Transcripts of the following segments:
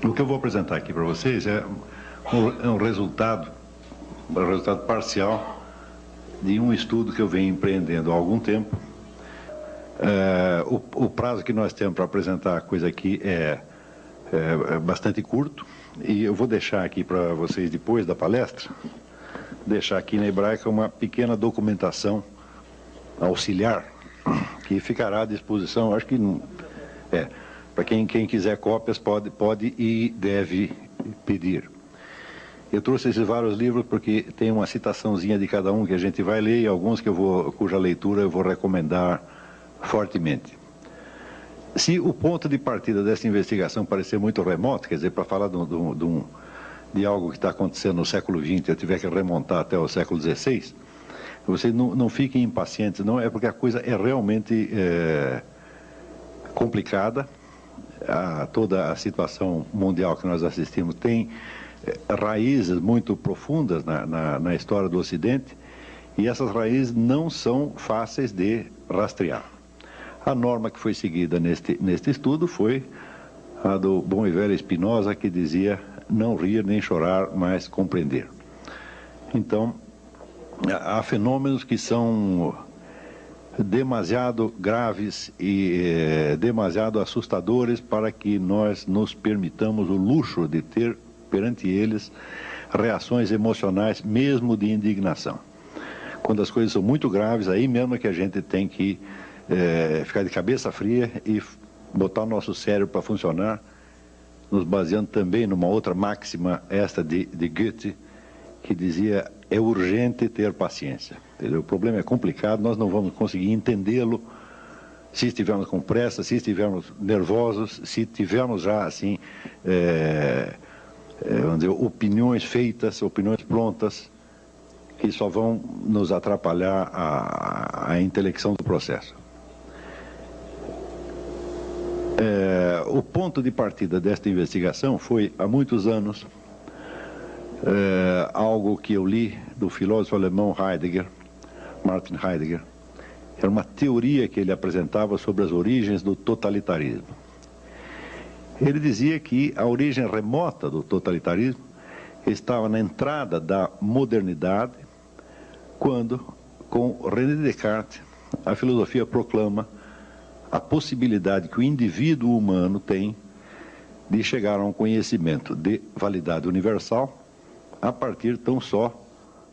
O que eu vou apresentar aqui para vocês é um resultado parcial de um estudo que eu venho empreendendo há algum tempo. O prazo que nós temos para apresentar a coisa aqui é bastante curto, e eu vou deixar aqui para vocês, depois da palestra, deixar aqui na Hebraica uma pequena documentação auxiliar que ficará à disposição. Acho que para quem quiser cópias pode e deve pedir. Eu trouxe esses vários livros porque tem uma citaçãozinha de cada um que a gente vai ler, e alguns cuja leitura eu vou recomendar fortemente. Se o ponto de partida dessa investigação parecer muito remoto, quer dizer, para falar de algo que está acontecendo no século XX, eu tiver que remontar até o século XVI, vocês não fiquem impacientes, não, é porque a coisa é realmente complicada. Toda a situação mundial que nós assistimos tem raízes muito profundas na história do Ocidente, e essas raízes não são fáceis de rastrear. A norma que foi seguida neste estudo foi a do bom e velho Spinoza, que dizia: não rir nem chorar, mas compreender. Então, há fenômenos que são demasiado graves e demasiado assustadores para que nós nos permitamos o luxo de ter perante eles reações emocionais, mesmo de indignação. Quando as coisas são muito graves, aí mesmo é que a gente tem que ficar de cabeça fria e botar o nosso cérebro para funcionar, nos baseando também numa outra máxima, esta de Goethe, que dizia: é urgente ter paciência. Entendeu? O problema é complicado, nós não vamos conseguir entendê-lo se estivermos com pressa, se estivermos nervosos, se tivermos já assim, vamos dizer, opiniões feitas, opiniões prontas, que só vão nos atrapalhar a intelecção do processo. O ponto de partida desta investigação foi, há muitos anos, algo que eu li do filósofo alemão Heidegger, Martin Heidegger. Era uma teoria que ele apresentava sobre as origens do totalitarismo. Ele dizia que a origem remota do totalitarismo estava na entrada da modernidade, quando, com René Descartes, a filosofia proclama a possibilidade que o indivíduo humano tem de chegar a um conhecimento de validade universal a partir tão só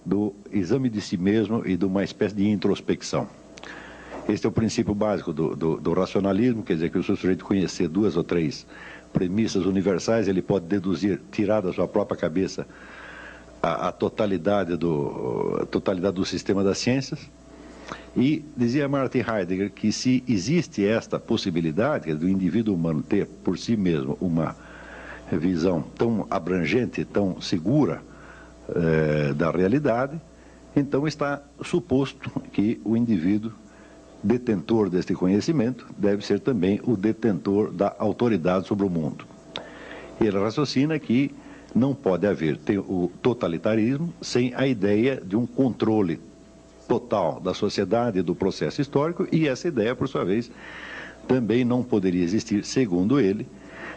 do exame de si mesmo e de uma espécie de introspecção. Este é o princípio básico do racionalismo, quer dizer que se o sujeito conhecer 2 ou 3 premissas universais, ele pode deduzir, tirar da sua própria cabeça a totalidade do sistema das ciências. E dizia Martin Heidegger que se existe esta possibilidade do indivíduo humano ter por si mesmo uma visão tão abrangente, tão segura da realidade, então está suposto que o indivíduo detentor deste conhecimento deve ser também o detentor da autoridade sobre o mundo. Ele raciocina que não pode haver o totalitarismo sem a ideia de um controle total da sociedade e do processo histórico, e essa ideia, por sua vez, também não poderia existir, segundo ele,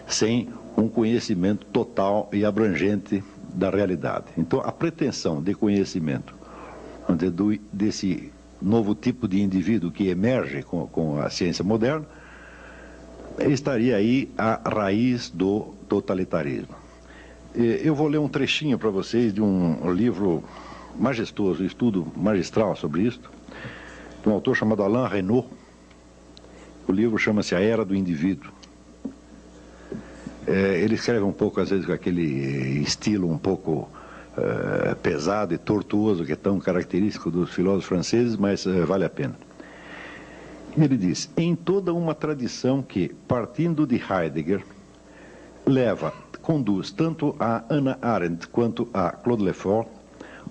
sem um conhecimento total e abrangente da realidade. Então, a pretensão de conhecimento desse novo tipo de indivíduo que emerge com a ciência moderna estaria aí a raiz do totalitarismo. Eu vou ler um trechinho para vocês de um livro majestoso, um estudo magistral sobre isso, de um autor chamado Alain Renaud. O livro chama-se A Era do Indivíduo. Ele escreve um pouco, às vezes, com aquele estilo um pouco pesado e tortuoso que é tão característico dos filósofos franceses, mas vale a pena. Ele diz: em toda uma tradição que, partindo de Heidegger, conduz tanto a Hannah Arendt quanto a Claude Lefort,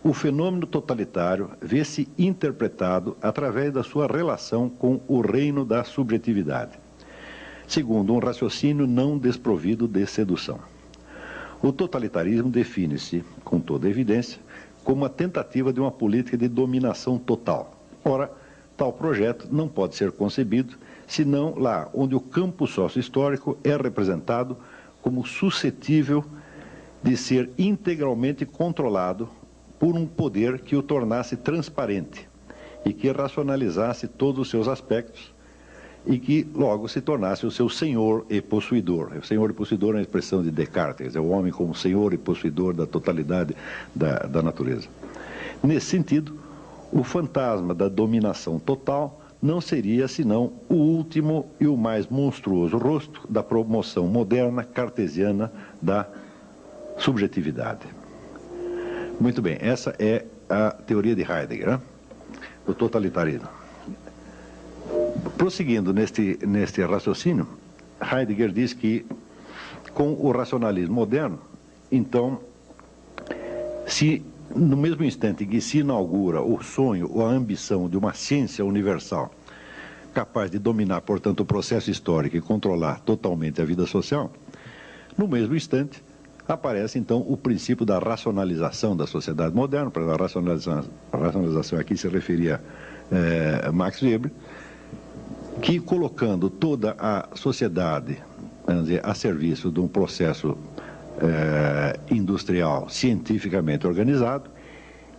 o fenômeno totalitário vê-se interpretado através da sua relação com o reino da subjetividade, segundo um raciocínio não desprovido de sedução. O totalitarismo define-se, com toda evidência, como a tentativa de uma política de dominação total. Ora, tal projeto não pode ser concebido senão lá onde o campo sócio-histórico é representado como suscetível de ser integralmente controlado por um poder que o tornasse transparente e que racionalizasse todos os seus aspectos e que logo se tornasse o seu senhor e possuidor. O senhor e possuidor é uma expressão de Descartes, é o homem como senhor e possuidor da totalidade da natureza. Nesse sentido, o fantasma da dominação total não seria senão o último e o mais monstruoso rosto da promoção moderna cartesiana da subjetividade. Muito bem, essa é a teoria de Heidegger, né? Do totalitarismo. Prosseguindo neste raciocínio, Heidegger diz que com o racionalismo moderno, então, se no mesmo instante que se inaugura o sonho ou a ambição de uma ciência universal capaz de dominar, portanto, o processo histórico e controlar totalmente a vida social, no mesmo instante aparece então o princípio da racionalização da sociedade moderna. Para a racionalização aqui se referia a Max Weber, que colocando toda a sociedade, vamos dizer, a serviço de um processo industrial cientificamente organizado,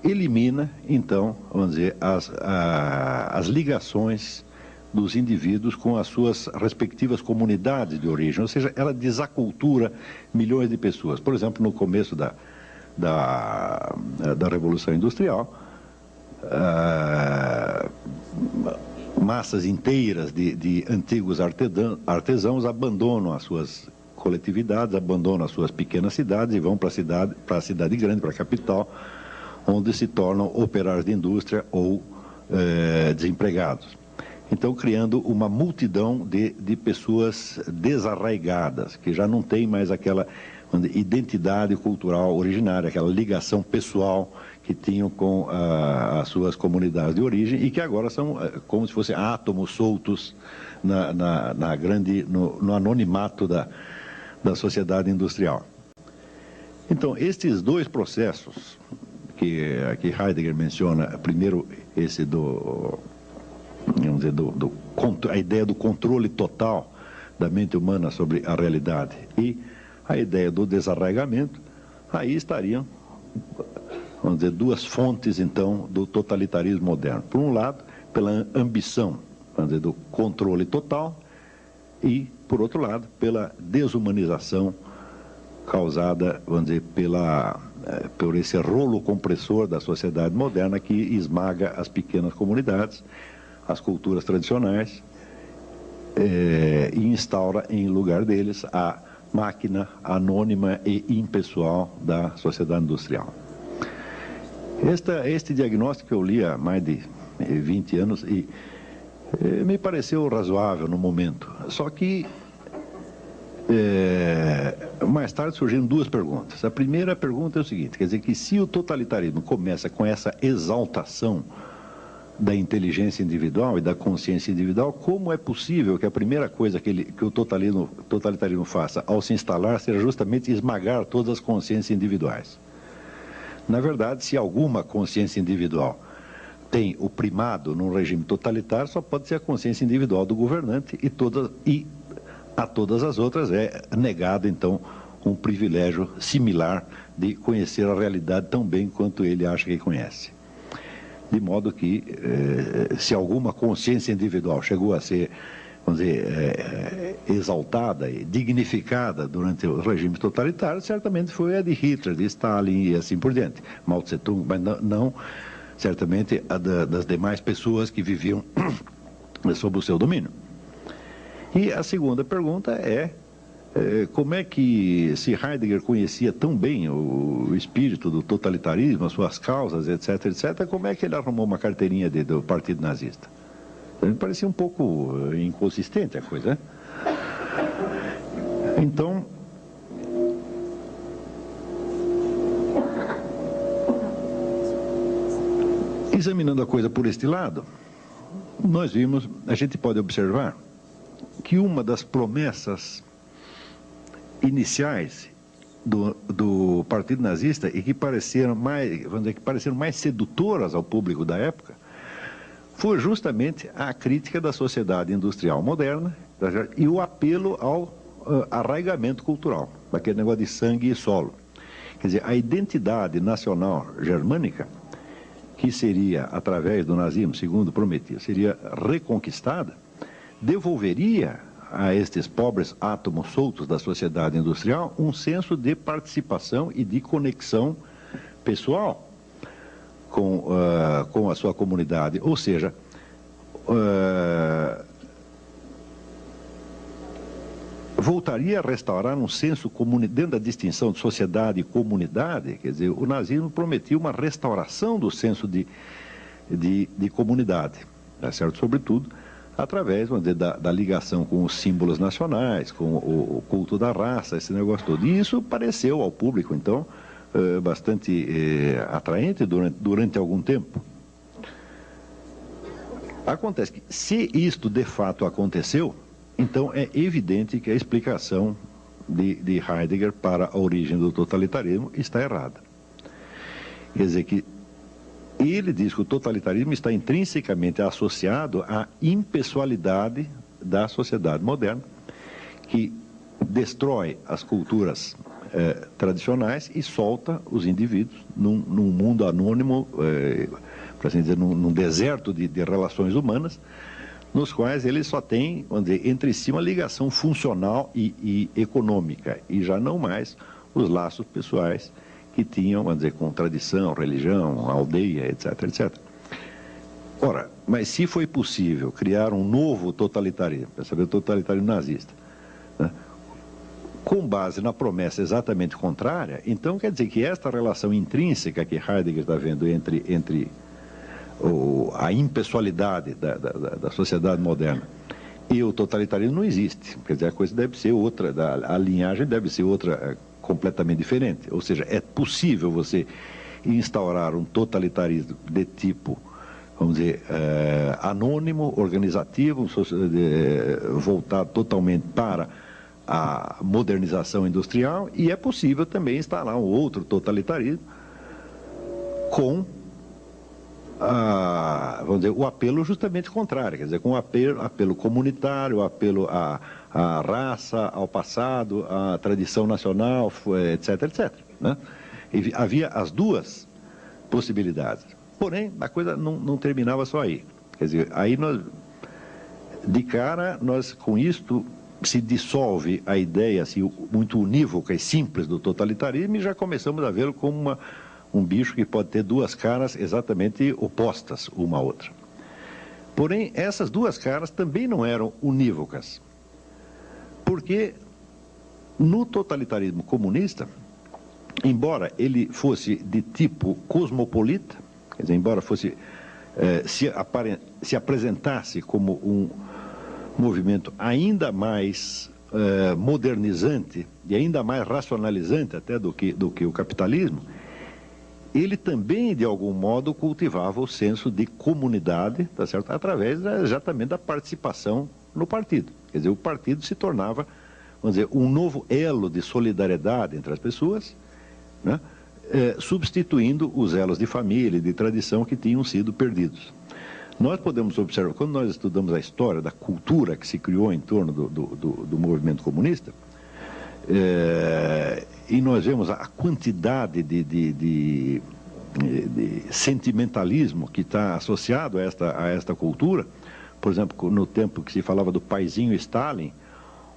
elimina então, vamos dizer, as ligações dos indivíduos com as suas respectivas comunidades de origem, ou seja, ela desacultura milhões de pessoas. Por exemplo, no começo da Revolução Industrial, massas inteiras de antigos artesãos abandonam as suas coletividades, abandonam as suas pequenas cidades e vão para a cidade grande, para a capital, onde se tornam operários de indústria ou desempregados. Então, criando uma multidão de pessoas desarraigadas, que já não tem mais aquela identidade cultural originária, aquela ligação pessoal que tinham com as suas comunidades de origem e que agora são como se fossem átomos soltos no anonimato da sociedade industrial. Então, estes dois processos que Heidegger menciona, primeiro esse vamos dizer, a ideia do controle total da mente humana sobre a realidade e a ideia do desarraigamento, aí estariam, vamos dizer, duas fontes, então, do totalitarismo moderno. Por um lado, pela ambição, vamos dizer, do controle total e, por outro lado, pela desumanização causada, vamos dizer, por esse rolo compressor da sociedade moderna que esmaga as pequenas comunidades, as culturas tradicionais, e instaura em lugar deles a máquina anônima e impessoal da sociedade industrial. Este diagnóstico eu li há mais de 20 anos e me pareceu razoável no momento. Só que mais tarde surgiram duas perguntas. A primeira pergunta é o seguinte, quer dizer que se o totalitarismo começa com essa exaltação da inteligência individual e da consciência individual, como é possível que a primeira coisa que o totalitarismo faça ao se instalar seja justamente esmagar todas as consciências individuais? Na verdade, se alguma consciência individual tem o primado num regime totalitário, só pode ser a consciência individual do governante e a todas as outras é negado, então, um privilégio similar de conhecer a realidade tão bem quanto ele acha que conhece. De modo que, se alguma consciência individual chegou a ser, vamos dizer, exaltada e dignificada durante os regimes totalitários, certamente foi a de Hitler, de Stalin e assim por diante, Mao Tse-tung, mas não certamente a das demais pessoas que viviam sob o seu domínio. E a segunda pergunta é, como é que, se Heidegger conhecia tão bem o espírito do totalitarismo, as suas causas, etc., como é que ele arrumou uma carteirinha do Partido Nazista? Me parecia um pouco inconsistente a coisa, né? Então, examinando a coisa por este lado, a gente pode observar que uma das promessas iniciais do Partido Nazista e que pareceram mais sedutoras ao público da época foi justamente a crítica da sociedade industrial moderna e o apelo ao arraigamento cultural, aquele negócio de sangue e solo. Quer dizer, a identidade nacional germânica, que seria, através do nazismo, segundo prometia, seria reconquistada, devolveria a estes pobres átomos soltos da sociedade industrial um senso de participação e de conexão pessoal com a sua comunidade. Ou seja, voltaria a restaurar um senso dentro da distinção de sociedade e comunidade. Quer dizer, o nazismo prometia uma restauração do senso de comunidade, tá certo? Sobretudo através, vamos dizer, da ligação com os símbolos nacionais, com o culto da raça, esse negócio todo. E isso pareceu ao público, então, bastante atraente durante algum tempo. Acontece que, se isto de fato aconteceu, então é evidente que a explicação de Heidegger para a origem do totalitarismo está errada. Quer dizer que ele diz que o totalitarismo está intrinsecamente associado à impessoalidade da sociedade moderna, que destrói as culturas tradicionais e solta os indivíduos num mundo anônimo, para assim dizer, num deserto de relações humanas, nos quais ele só tem, vamos dizer, entre si uma ligação funcional e econômica, e já não mais os laços pessoais que tinham, vamos dizer, com tradição, religião, aldeia, etc, etc. Ora, mas se foi possível criar um novo totalitarismo, para saber o totalitarismo nazista, né, com base na promessa exatamente contrária, então quer dizer que esta relação intrínseca que Heidegger está vendo entre a impessoalidade da sociedade moderna e o totalitarismo não existe. Quer dizer, a coisa deve ser outra, a linhagem deve ser outra, completamente diferente. Ou seja, é possível você instaurar um totalitarismo de tipo, vamos dizer, anônimo, organizativo, voltado totalmente para a modernização industrial, e é possível também instalar um outro totalitarismo com vamos dizer, o apelo justamente contrário, quer dizer, com o apelo comunitário, o apelo à raça, ao passado, à tradição nacional, etc, etc. Né? E havia as duas possibilidades. Porém, a coisa não terminava só aí. Quer dizer, aí nós, de cara, com isto se dissolve a ideia assim, muito unívoca e simples do totalitarismo, e já começamos a vê-lo como um bicho que pode ter duas caras exatamente opostas uma à outra. Porém, essas duas caras também não eram unívocas, porque no totalitarismo comunista, embora ele fosse de tipo cosmopolita, quer dizer, embora fosse se apresentasse como um movimento ainda mais modernizante e ainda mais racionalizante até do que o capitalismo, ele também, de algum modo, cultivava o senso de comunidade, tá certo? Através exatamente da participação no partido. Quer dizer, o partido se tornava, vamos dizer, um novo elo de solidariedade entre as pessoas, né? Substituindo os elos de família e de tradição que tinham sido perdidos. Nós podemos observar, quando nós estudamos a história da cultura que se criou em torno do movimento comunista, e nós vemos a quantidade de sentimentalismo que está associado a esta cultura. Por exemplo, no tempo que se falava do paizinho Stalin,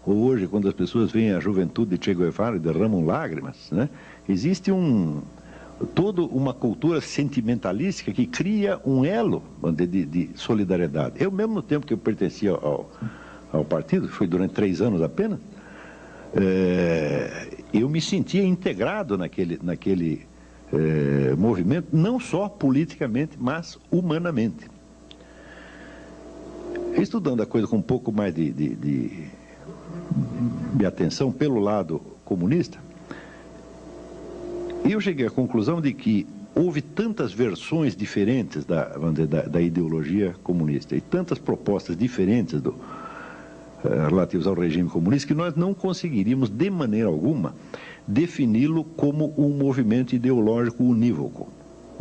ou hoje, quando as pessoas veem a juventude de Che Guevara e derramam lágrimas, né? Existe toda uma cultura sentimentalística que cria um elo de solidariedade. Eu mesmo, no tempo que eu pertencia ao partido, foi durante 3 anos apenas, eu me sentia integrado naquele movimento, não só politicamente, mas humanamente. Estudando a coisa com um pouco mais de atenção pelo lado comunista, eu cheguei à conclusão de que houve tantas versões diferentes da ideologia comunista e tantas propostas diferentes relativas ao regime comunista, que nós não conseguiríamos, de maneira alguma, defini-lo como um movimento ideológico unívoco.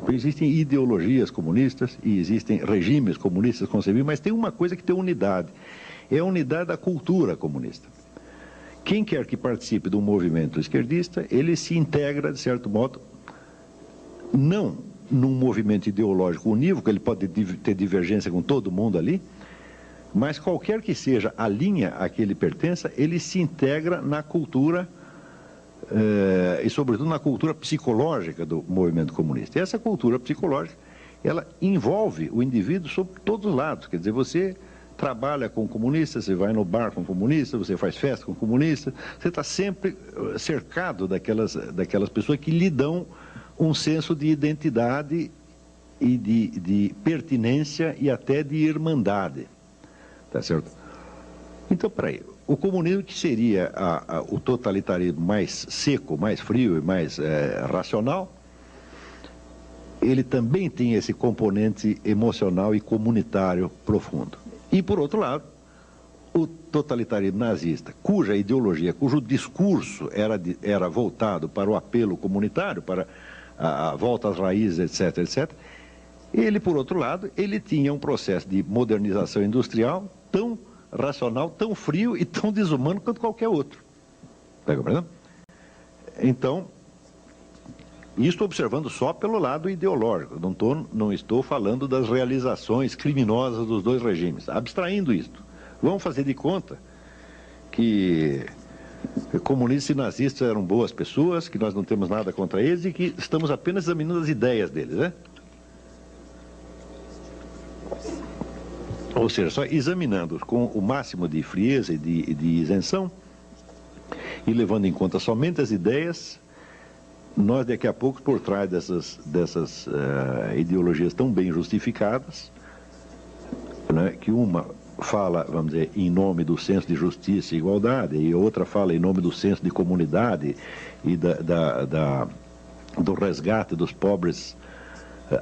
Existem ideologias comunistas e existem regimes comunistas concebíveis, mas tem uma coisa que tem unidade. É a unidade da cultura comunista, quem quer que participe do movimento esquerdista, ele se integra, de certo modo, não num movimento ideológico unívoco, ele pode ter divergência com todo mundo ali, mas qualquer que seja a linha a que ele pertença, ele se integra na cultura e, sobretudo, na cultura psicológica do movimento comunista. E essa cultura psicológica, ela envolve o indivíduo sob todos os lados. Quer dizer, você trabalha com comunistas, você vai no bar com comunistas, você faz festa com comunistas, você está sempre cercado daquelas pessoas que lhe dão um senso de identidade e de pertinência e até de irmandade. Tá certo? Então, peraí, o comunismo, que seria o totalitarismo mais seco, mais frio e mais racional, ele também tem esse componente emocional e comunitário profundo. E, por outro lado, o totalitarismo nazista, cuja ideologia, cujo discurso era voltado para o apelo comunitário, para a volta às raízes, etc., etc., ele, por outro lado, ele tinha um processo de modernização industrial tão racional, tão frio e tão desumano quanto qualquer outro. Está compreendendo? Então, isto observando só pelo lado ideológico, não estou falando das realizações criminosas dos dois regimes, abstraindo isto. Vamos fazer de conta que comunistas e nazistas eram boas pessoas, que nós não temos nada contra eles e que estamos apenas examinando as ideias deles, né? Ou seja, só examinando com o máximo de frieza e de isenção e levando em conta somente as ideias, nós daqui a pouco, por trás dessas ideologias tão bem justificadas, né, que uma fala, vamos dizer, em nome do senso de justiça e igualdade, e outra fala em nome do senso de comunidade e do resgate dos pobres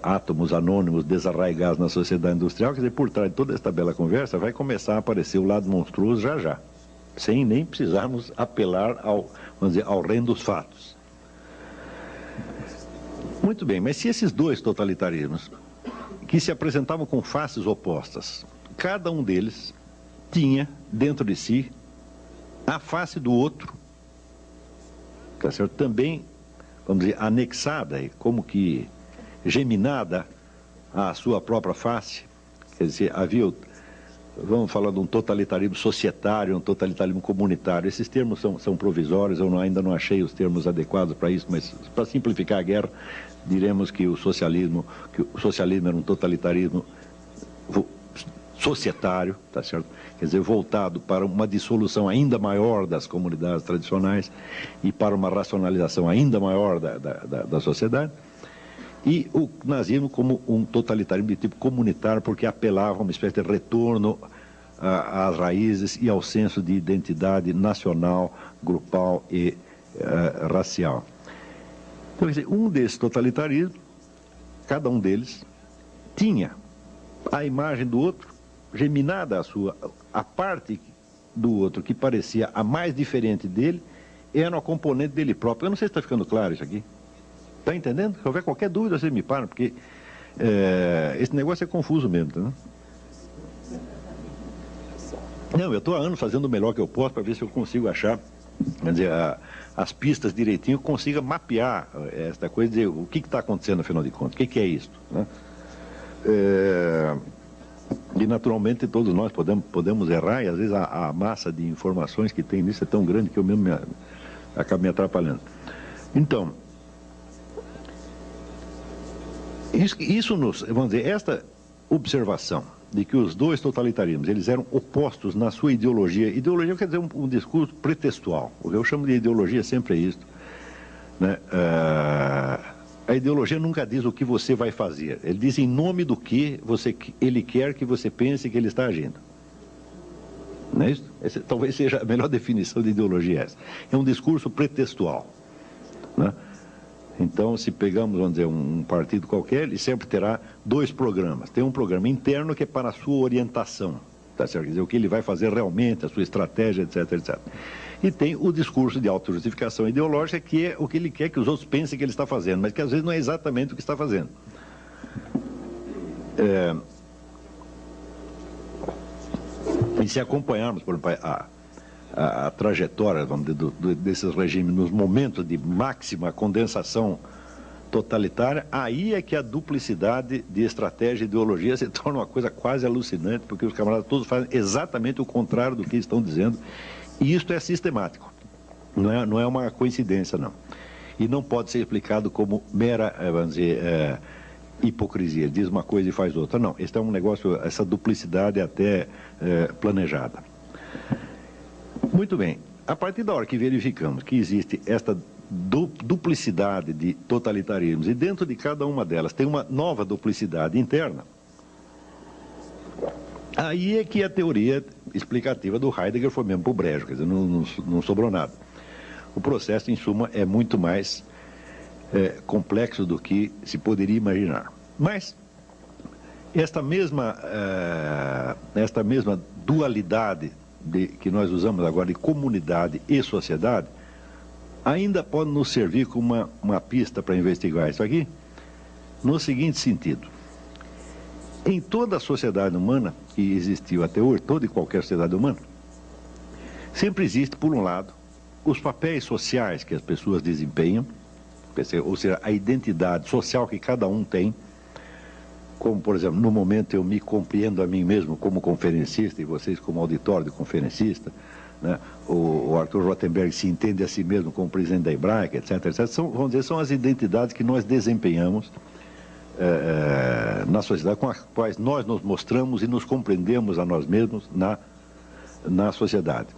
átomos anônimos desarraigados na sociedade industrial. Quer dizer, por trás de toda esta bela conversa vai começar a aparecer o lado monstruoso já, sem nem precisarmos apelar vamos dizer, ao reino dos fatos. Muito bem, mas se esses dois totalitarismos, que se apresentavam com faces opostas, cada um deles tinha dentro de si a face do outro, tá certo? Também, vamos dizer, anexada, como que geminada à sua própria face. Quer dizer, havia, vamos falar de um totalitarismo societário, um totalitarismo comunitário. Esses termos são provisórios, eu ainda não achei os termos adequados para isso, mas para simplificar a guerra, diremos que o socialismo era um totalitarismo societário, tá certo? Quer dizer, voltado para uma dissolução ainda maior das comunidades tradicionais e para uma racionalização ainda maior da sociedade. E o nazismo como um totalitarismo de tipo comunitário, porque apelava a uma espécie de retorno às raízes e ao senso de identidade nacional, grupal e racial. Então, quer dizer, um desses totalitarismos, cada um deles, tinha a imagem do outro, geminada a parte do outro que parecia a mais diferente dele, era uma componente dele próprio. Eu não sei se está ficando claro isso aqui. Está entendendo? Se houver qualquer dúvida, vocês me param, porque esse negócio é confuso mesmo, tá, né? Não, eu estou há anos fazendo o melhor que eu posso para ver se eu consigo achar, quer dizer, as pistas direitinho, consiga mapear esta coisa, dizer o que está acontecendo, afinal de contas, o que é isso, né? E naturalmente todos nós podemos errar, e às vezes a massa de informações que tem nisso é tão grande que eu mesmo acabo me atrapalhando. Então, isso vamos dizer, esta observação de que os dois totalitarismos, eles eram opostos na sua ideologia. Ideologia quer dizer um discurso pretextual. O que eu chamo de ideologia sempre é isso, né? A ideologia nunca diz o que você vai fazer. Ele diz em nome do que ele quer que você pense que ele está agindo. Não é isso? Essa talvez seja a melhor definição de ideologia. É um discurso pretextual, né? Então, se pegamos, vamos dizer, um partido qualquer, ele sempre terá dois programas. Tem um programa interno que é para a sua orientação, tá certo? Quer dizer, o que ele vai fazer realmente, a sua estratégia, etc, etc. E tem o discurso de autojustificação ideológica, que é o que ele quer que os outros pensem que ele está fazendo, mas que às vezes não é exatamente o que está fazendo. E se acompanharmos, por exemplo, a trajetória, vamos dizer, desses regimes nos momentos de máxima condensação totalitária, aí é que a duplicidade de estratégia e ideologia se torna uma coisa quase alucinante, porque os camaradas todos fazem exatamente o contrário do que estão dizendo, e isto é sistemático, não é uma coincidência, não. E não pode ser explicado como mera, vamos dizer, hipocrisia, diz uma coisa e faz outra. Não, este é um negócio, essa duplicidade até planejada. Muito bem, a partir da hora que verificamos que existe esta duplicidade de totalitarismos, e dentro de cada uma delas tem uma nova duplicidade interna, aí é que a teoria explicativa do Heidegger foi mesmo para o brejo, quer dizer, não sobrou nada. O processo, em suma, é muito mais complexo do que se poderia imaginar. Mas esta mesma dualidade que nós usamos agora de comunidade e sociedade ainda pode nos servir como uma pista para investigar isso aqui, no seguinte sentido. Em toda a sociedade humana que existiu até hoje, toda e qualquer sociedade humana, sempre existe, por um lado, os papéis sociais que as pessoas desempenham, ou seja, a identidade social que cada um tem, como, por exemplo, no momento eu me compreendo a mim mesmo como conferencista e vocês como auditório de conferencista, né? O Arthur Rothenberg se entende a si mesmo como presidente da Hebraica, etc, etc. Vamos dizer, são as identidades que nós desempenhamos na sociedade, com as quais nós nos mostramos e nos compreendemos a nós mesmos na sociedade.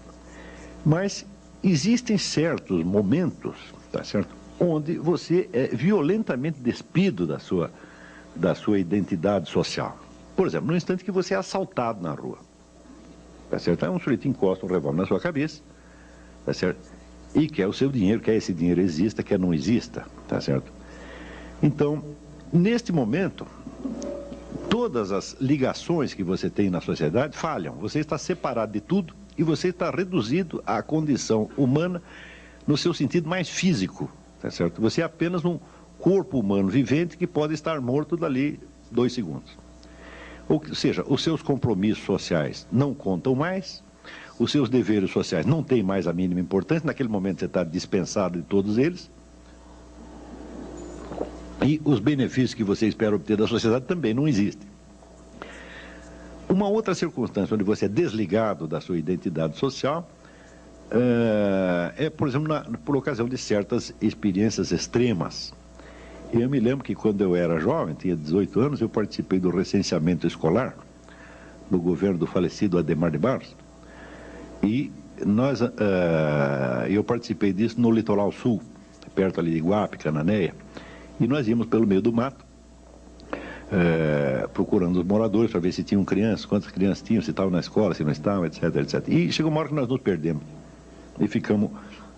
Mas existem certos momentos, tá certo, onde você é violentamente despido da sua identidade social. Por exemplo, no instante que você é assaltado na rua. Tá certo? Aí um sujeito encosta um revólver na sua cabeça, tá certo? E quer o seu dinheiro, quer esse dinheiro exista, quer não exista, tá certo? Então, neste momento, todas as ligações que você tem na sociedade falham. Você está separado de tudo e você está reduzido à condição humana no seu sentido mais físico, tá certo? Você é apenas um corpo humano vivente que pode estar morto dali 2 segundos. Ou seja, os seus compromissos sociais não contam mais, os seus deveres sociais não têm mais a mínima importância, naquele momento você está dispensado de todos eles, e os benefícios que você espera obter da sociedade também não existem. Uma outra circunstância onde você é desligado da sua identidade social por exemplo, por ocasião de certas experiências extremas. Eu me lembro que quando eu era jovem, tinha 18 anos, eu participei do recenseamento escolar do governo do falecido Adhemar de Barros. E eu participei disso no litoral sul, perto ali de Iguape, Cananéia. E nós íamos pelo meio do mato, procurando os moradores para ver se tinham crianças, quantas crianças tinham, se estavam na escola, se não estavam, etc, etc. E chegou uma hora que nós nos perdemos. E ficamos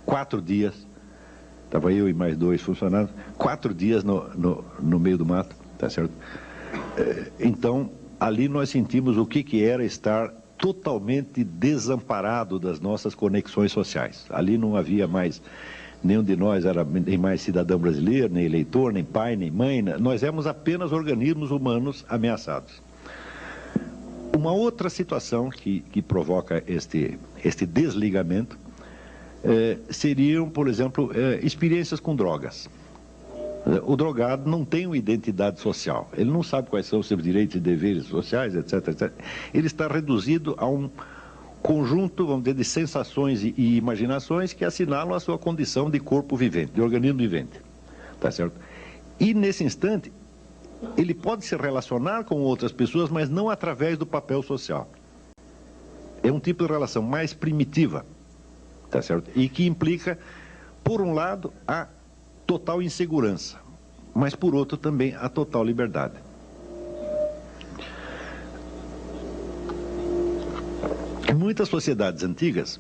4 dias. Estava eu e mais 2 funcionários, 4 dias no meio do mato, tá certo? Então, ali nós sentimos o que era estar totalmente desamparado das nossas conexões sociais. Ali não havia mais, nenhum de nós era nem mais cidadão brasileiro, nem eleitor, nem pai, nem mãe, nós éramos apenas organismos humanos ameaçados. Uma outra situação que provoca este desligamento seriam, por exemplo, experiências com drogas. O drogado não tem uma identidade social, ele não sabe quais são os seus direitos e deveres sociais, etc, etc. Ele está reduzido a um conjunto, vamos dizer, de sensações e imaginações que assinalam a sua condição de corpo vivente, de organismo vivente. Tá certo? E nesse instante, ele pode se relacionar com outras pessoas, mas não através do papel social. É um tipo de relação mais primitiva. Tá certo? E que implica, por um lado, a total insegurança, mas por outro também a total liberdade. Muitas sociedades antigas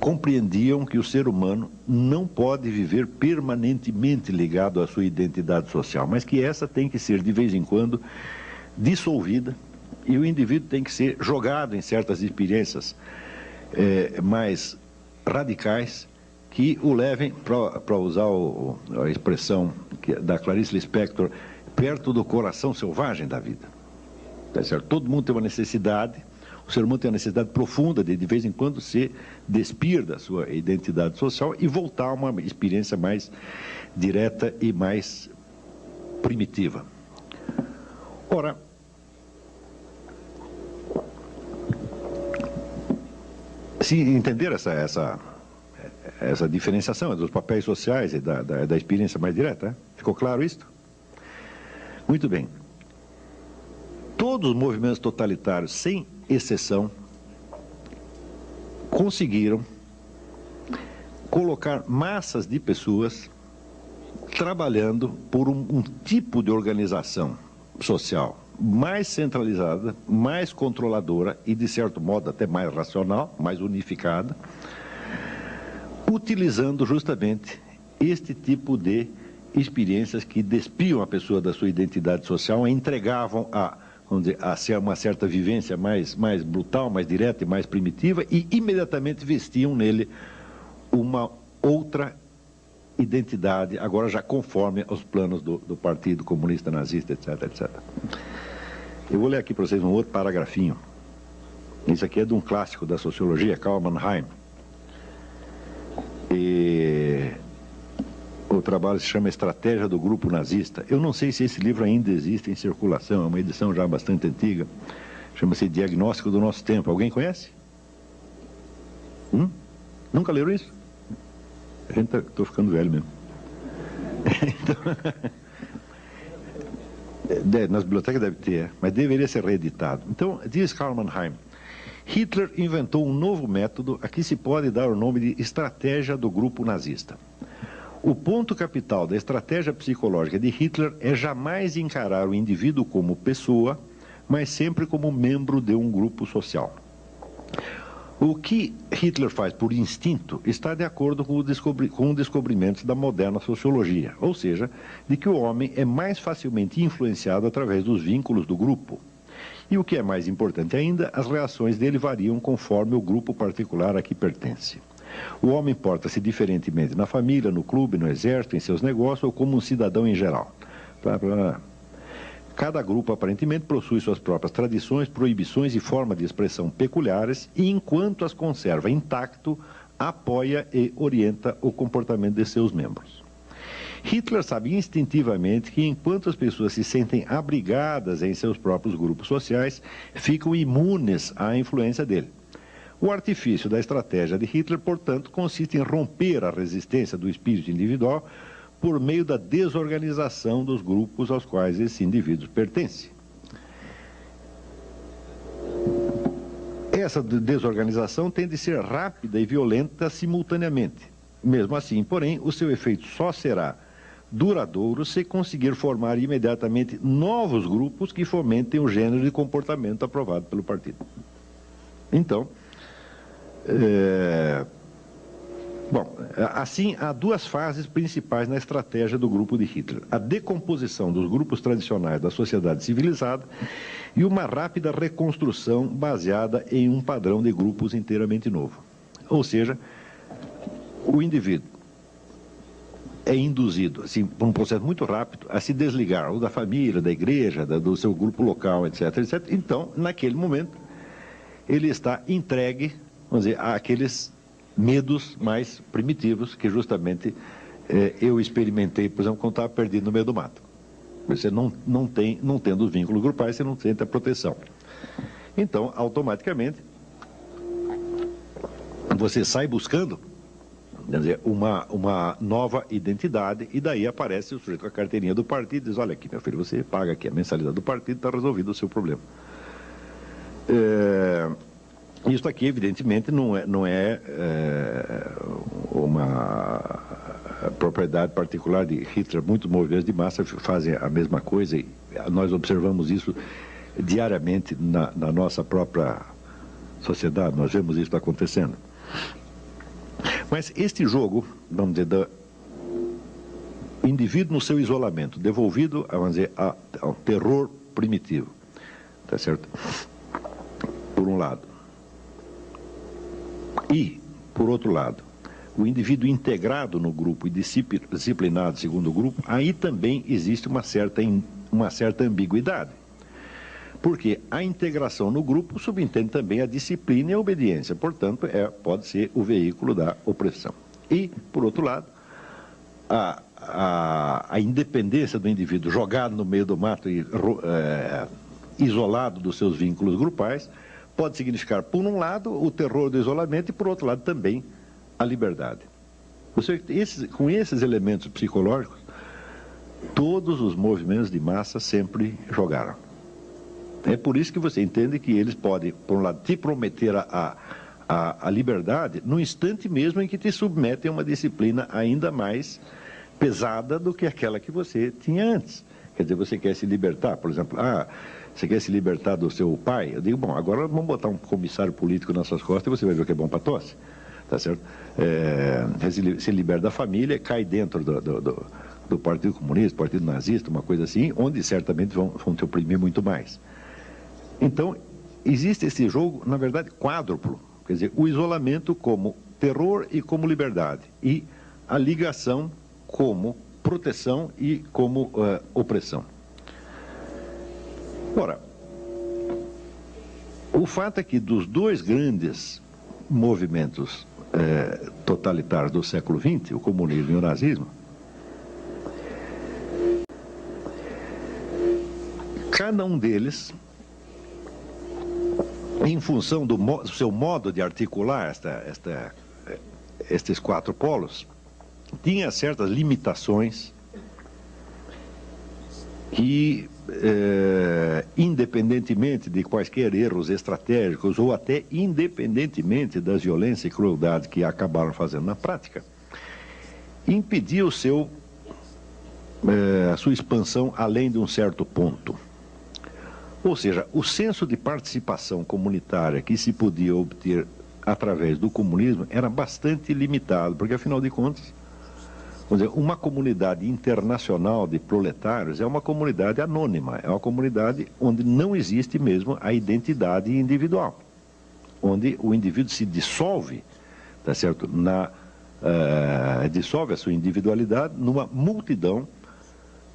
compreendiam que o ser humano não pode viver permanentemente ligado à sua identidade social, mas que essa tem que ser, de vez em quando, dissolvida e o indivíduo tem que ser jogado em certas experiências mais radicais que o levem, para usar a expressão da Clarice Lispector, perto do coração selvagem da vida. Tá certo? Todo mundo tem uma necessidade, O ser humano tem uma necessidade profunda de vez em quando, se despir da sua identidade social e voltar a uma experiência mais direta e mais primitiva. Ora, se entender essa diferenciação dos papéis sociais e da experiência mais direta, ficou claro isso? Muito bem. Todos os movimentos totalitários, sem exceção, conseguiram colocar massas de pessoas trabalhando por um tipo de organização social mais centralizada, mais controladora e, de certo modo, até mais racional, mais unificada, utilizando justamente este tipo de experiências que despiam a pessoa da sua identidade social e entregavam vamos dizer, a uma certa vivência mais brutal, mais direta e mais primitiva, e imediatamente vestiam nele uma outra identidade, agora já conforme aos planos do Partido Comunista Nazista, etc, etc. Eu vou ler aqui para vocês um outro paragrafinho. Isso aqui é de um clássico da sociologia, Karl Mannheim. E o trabalho se chama Estratégia do Grupo Nazista. Eu não sei se esse livro ainda existe em circulação, é uma edição já bastante antiga. Chama-se Diagnóstico do Nosso Tempo. Alguém conhece? Nunca leram isso? Estou ficando velho mesmo. Então, nas bibliotecas deve ter, mas deveria ser reeditado. Então, diz Karl Mannheim, Hitler inventou um novo método a que se pode dar o nome de estratégia do grupo nazista. O ponto capital da estratégia psicológica de Hitler é jamais encarar o indivíduo como pessoa, mas sempre como membro de um grupo social. O que Hitler faz por instinto está de acordo com o descobrimento da moderna sociologia, ou seja, de que o homem é mais facilmente influenciado através dos vínculos do grupo. E o que é mais importante ainda, as reações dele variam conforme o grupo particular a que pertence. O homem porta-se diferentemente na família, no clube, no exército, em seus negócios ou como um cidadão em geral. Cada grupo aparentemente possui suas próprias tradições, proibições e formas de expressão peculiares e, enquanto as conserva intacto, apoia e orienta o comportamento de seus membros. Hitler sabe instintivamente que, enquanto as pessoas se sentem abrigadas em seus próprios grupos sociais, ficam imunes à influência dele. O artifício da estratégia de Hitler, portanto, consiste em romper a resistência do espírito individual por meio da desorganização dos grupos aos quais esse indivíduo pertence. Essa desorganização tem de ser rápida e violenta simultaneamente. Mesmo assim, porém, o seu efeito só será duradouro se conseguir formar imediatamente novos grupos que fomentem o gênero de comportamento aprovado pelo partido. Então, assim, há duas fases principais na estratégia do grupo de Hitler: a decomposição dos grupos tradicionais da sociedade civilizada e uma rápida reconstrução baseada em um padrão de grupos inteiramente novo. Ou seja, o indivíduo é induzido, assim, por um processo muito rápido, a se desligar ou da família, da igreja, do seu grupo local, etc, etc. Então, naquele momento, ele está entregue, vamos dizer, àqueles medos mais primitivos que justamente eu experimentei, por exemplo, quando estava perdido no meio do mato. Você não tendo os vínculos grupais, você não sente a proteção. Então, automaticamente, você sai buscando, quer dizer, uma nova identidade, e daí aparece o sujeito com a carteirinha do partido e diz: olha aqui, meu filho, você paga aqui a mensalidade do partido, está resolvido o seu problema. Isso aqui, evidentemente, não é uma propriedade particular de Hitler. Muitos movimentos de massa fazem a mesma coisa, e nós observamos isso diariamente na nossa própria sociedade, nós vemos isso acontecendo. Mas este jogo, vamos dizer, do indivíduo no seu isolamento, devolvido, vamos dizer, ao terror primitivo, tá certo? Por um lado. E, por outro lado, o indivíduo integrado no grupo e disciplinado segundo o grupo, aí também existe uma certa ambiguidade. Porque a integração no grupo subentende também a disciplina e a obediência, portanto, pode ser o veículo da opressão. E, por outro lado, a independência do indivíduo jogado no meio do mato e isolado dos seus vínculos grupais, pode significar, por um lado, o terror do isolamento e, por outro lado, também a liberdade. Com esses elementos psicológicos, todos os movimentos de massa sempre jogaram. É por isso que você entende que eles podem, por um lado, te prometer a liberdade no instante mesmo em que te submetem a uma disciplina ainda mais pesada do que aquela que você tinha antes. Quer dizer, você quer se libertar, por exemplo, você quer se libertar do seu pai? Eu digo, bom, agora vamos botar um comissário político nas suas costas e você vai ver o que é bom para tosse. Tá certo? Se liberta da família, cai dentro do Partido Comunista, Partido Nazista, uma coisa assim, onde certamente vão te oprimir muito mais. Então, existe esse jogo, na verdade, quádruplo. Quer dizer, o isolamento como terror e como liberdade. E a ligação como proteção e como opressão. Ora, o fato é que dos dois grandes movimentos totalitários do século XX, o comunismo e o nazismo, cada um deles, em função do seu modo de articular estes quatro polos, tinha certas limitações que, independentemente de quaisquer erros estratégicos ou até independentemente das violências e crueldades que acabaram fazendo na prática, impedia a sua expansão além de um certo ponto. Ou seja, o senso de participação comunitária que se podia obter através do comunismo era bastante limitado, porque, afinal de contas, vamos dizer, uma comunidade internacional de proletários é uma comunidade anônima, é uma comunidade onde não existe mesmo a identidade individual, onde o indivíduo se dissolve, tá certo? Dissolve a sua individualidade numa multidão,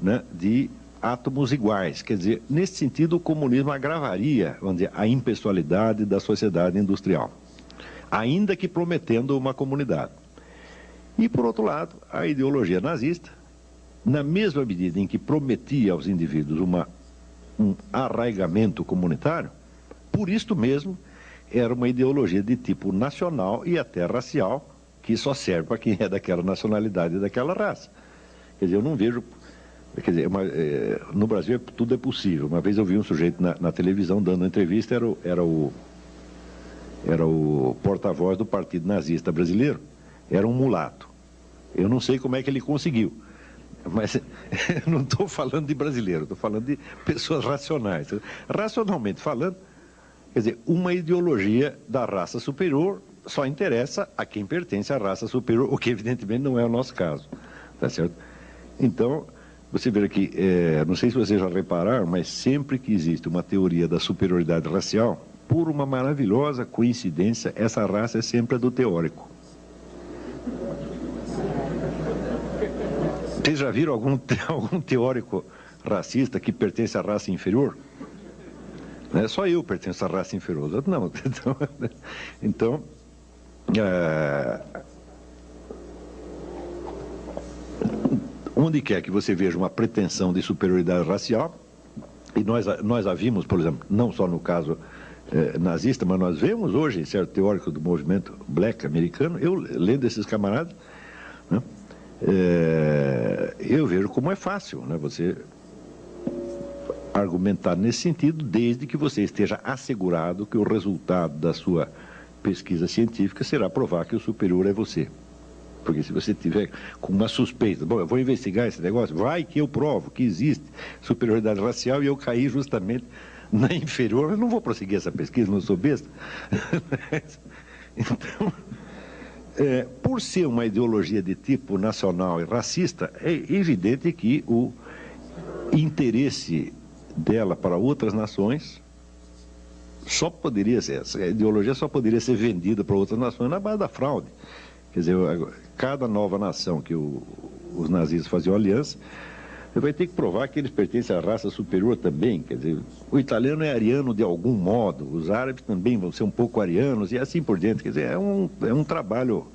né, de átomos iguais. Quer dizer, nesse sentido, o comunismo agravaria, vamos dizer, a impessoalidade da sociedade industrial, ainda que prometendo uma comunidade. E, por outro lado, a ideologia nazista, na mesma medida em que prometia aos indivíduos um arraigamento comunitário, por isto mesmo, era uma ideologia de tipo nacional e até racial, que só serve para quem é daquela nacionalidade e daquela raça. Quer dizer, eu não vejo... Quer dizer, no Brasil tudo é possível. Uma vez eu vi um sujeito na televisão dando uma entrevista, era o porta-voz do Partido Nazista Brasileiro, era um mulato. Eu não sei como é que ele conseguiu, mas eu não estou falando de brasileiro, estou falando de pessoas racionais. Racionalmente falando, quer dizer, uma ideologia da raça superior só interessa a quem pertence à raça superior, o que evidentemente não é o nosso caso. Tá certo? Então, você vê que, não sei se vocês já repararam, mas sempre que existe uma teoria da superioridade racial, por uma maravilhosa coincidência, essa raça é sempre a do teórico. Vocês já viram algum teórico racista que pertence à raça inferior? Não é só eu pertenço à raça inferior, não. Então onde quer que você veja uma pretensão de superioridade racial, e nós a vimos, por exemplo, não só no caso nazista, mas nós vemos hoje, certo teórico do movimento black americano, eu lendo esses camaradas, né, eu vejo como é fácil, né, você argumentar nesse sentido, desde que você esteja assegurado que o resultado da sua pesquisa científica será provar que o superior é você. Porque se você tiver com uma suspeita, bom, eu vou investigar esse negócio, vai que eu provo que existe superioridade racial e eu caí justamente na inferior, eu não vou prosseguir essa pesquisa, não sou besta. Então, por ser uma ideologia de tipo nacional e racista, é evidente que o interesse dela para outras nações só poderia ser, essa ideologia só poderia ser vendida para outras nações na base da fraude. Quer dizer, cada nova nação que os nazistas faziam aliança, vai ter que provar que eles pertencem à raça superior também. Quer dizer, o italiano é ariano de algum modo, os árabes também vão ser um pouco arianos e assim por diante. Quer dizer, é um trabalho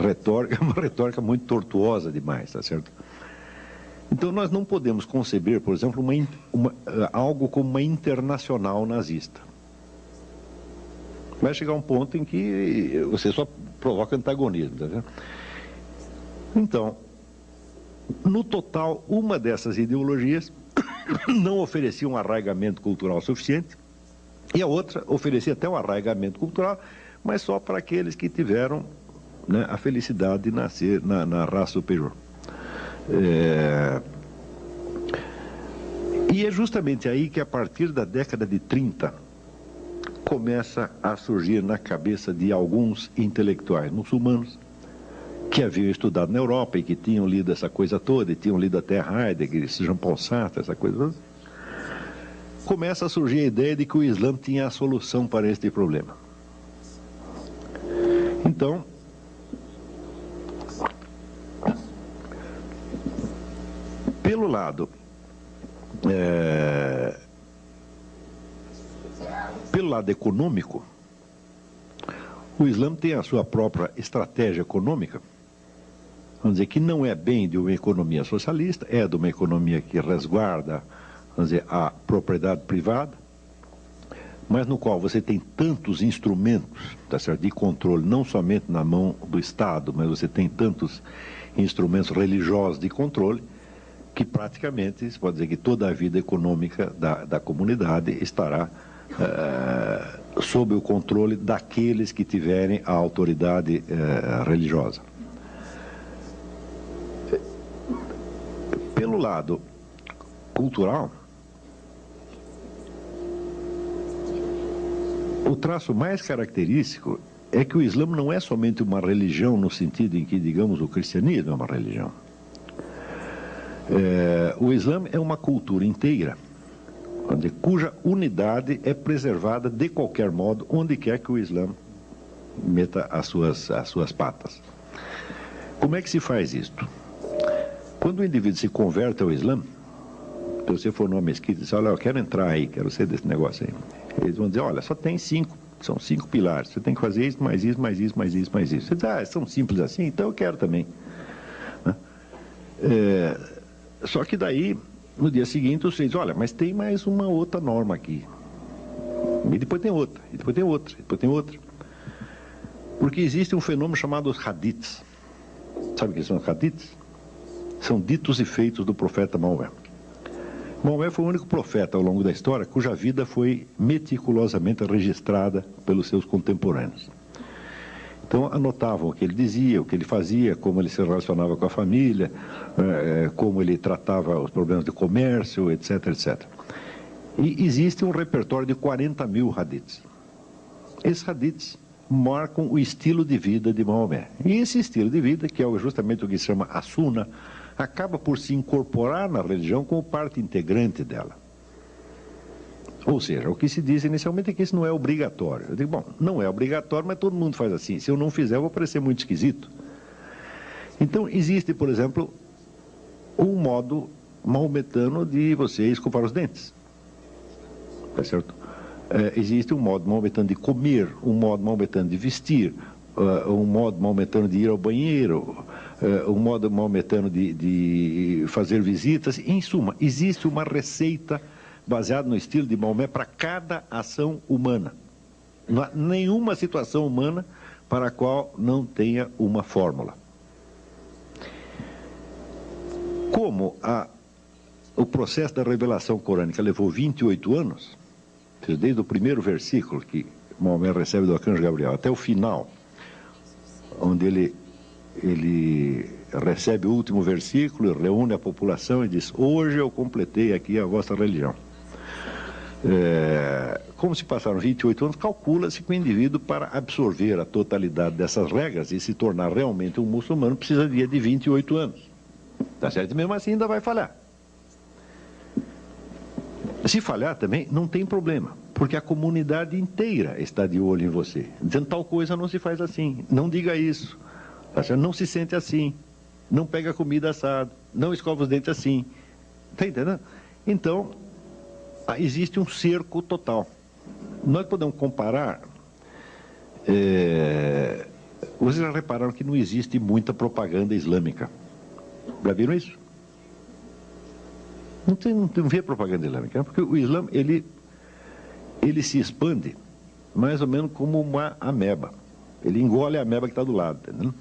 retórica, uma retórica muito tortuosa demais, tá certo? Então nós não podemos conceber, por exemplo, algo como uma internacional nazista. Vai chegar um ponto em que você só provoca antagonismo, tá certo? Então, no total, uma dessas ideologias não oferecia um arraigamento cultural suficiente e a outra oferecia até um arraigamento cultural, mas só para aqueles que tiveram, né, a felicidade de nascer na raça superior. E é justamente aí que, a partir da década de 30, começa a surgir na cabeça de alguns intelectuais muçulmanos que haviam estudado na Europa e que tinham lido essa coisa toda, e tinham lido até Heidegger, Jean-Paul Sartre, essa coisa toda, começa a surgir a ideia de que o Islã tinha a solução para este problema. Então, pelo lado econômico, o Islã tem a sua própria estratégia econômica, vamos dizer, que não é bem de uma economia socialista, é de uma economia que resguarda, vamos dizer, a propriedade privada, mas no qual você tem tantos instrumentos, tá certo, de controle, não somente na mão do Estado, mas você tem tantos instrumentos religiosos de controle, que praticamente, se pode dizer que toda a vida econômica da comunidade estará sob o controle daqueles que tiverem a autoridade religiosa. Pelo lado cultural, o traço mais característico é que o Islã não é somente uma religião no sentido em que, digamos, o cristianismo é uma religião. O Islã é uma cultura inteira, cuja unidade é preservada de qualquer modo, onde quer que o Islã meta as suas patas. Como é que se faz isto? Quando o indivíduo se converte ao Islã, se você for numa mesquita e diz, olha, eu quero entrar aí, quero ser desse negócio aí, eles vão dizer, olha, só tem são 5 pilares, você tem que fazer isso, mais isso, mais isso, mais isso, mais isso. Você diz, são simples assim, então eu quero também. Só que daí, no dia seguinte, você diz, olha, mas tem mais uma outra norma aqui. E depois tem outra, e depois tem outra, e depois tem outra. Porque existe um fenômeno chamado os hadiths. Sabe o que são os hadiths? São ditos e feitos do profeta Maomé. Maomé foi o único profeta ao longo da história cuja vida foi meticulosamente registrada pelos seus contemporâneos. Então anotavam o que ele dizia, o que ele fazia, como ele se relacionava com a família, como ele tratava os problemas de comércio, etc, etc. E existe um repertório de 40 mil hadiths. Esses hadiths marcam o estilo de vida de Maomé. E esse estilo de vida, que é justamente o que se chama a Sunna, acaba por se incorporar na religião como parte integrante dela. Ou seja, o que se diz inicialmente é que isso não é obrigatório. Eu digo, bom, não é obrigatório, mas todo mundo faz assim. Se eu não fizer, eu vou parecer muito esquisito. Então, existe, por exemplo, um modo maometano de você escovar os dentes. Tá certo? Existe um modo maometano de comer, um modo maometano de vestir, um modo maometano de ir ao banheiro, um modo maometano de fazer visitas. Em suma, existe uma receita baseada no estilo de Maomé para cada ação humana. Não há nenhuma situação humana para a qual não tenha uma fórmula. Como o processo da revelação corânica levou 28 anos, desde o primeiro versículo que Maomé recebe do arcanjo Gabriel até o final, onde ele recebe o último versículo, reúne a população e diz, hoje eu completei aqui a vossa religião. Como se passaram 28 anos, calcula-se que o indivíduo, para absorver a totalidade dessas regras e se tornar realmente um muçulmano, precisaria de 28 anos. Tá certo? E mesmo assim ainda vai falhar. Se falhar também, não tem problema, porque a comunidade inteira está de olho em você, dizendo tal coisa não se faz assim, não diga isso, tá certo? Não se sente assim. não pega comida assada, não escova os dentes assim. Está entendendo? Então, existe um cerco total. Nós podemos comparar... vocês já repararam que não existe muita propaganda islâmica. Já viram isso? Não vê propaganda islâmica, porque o Islã, ele se expande mais ou menos como uma ameba. Ele engole a ameba que está do lado, entendeu?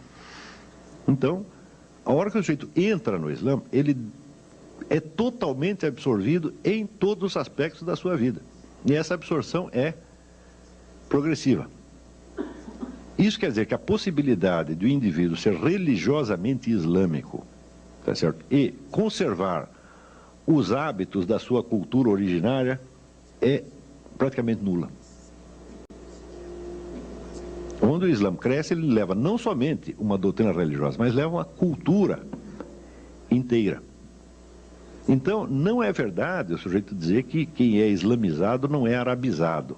Então, a hora que o sujeito entra no Islã, ele é totalmente absorvido em todos os aspectos da sua vida. E essa absorção é progressiva. Isso quer dizer que a possibilidade do indivíduo ser religiosamente islâmico, tá certo? E conservar os hábitos da sua cultura originária é praticamente nula. Quando o Islã cresce, ele leva não somente uma doutrina religiosa, mas leva uma cultura inteira. Então, não é verdade o sujeito dizer que quem é islamizado não é arabizado,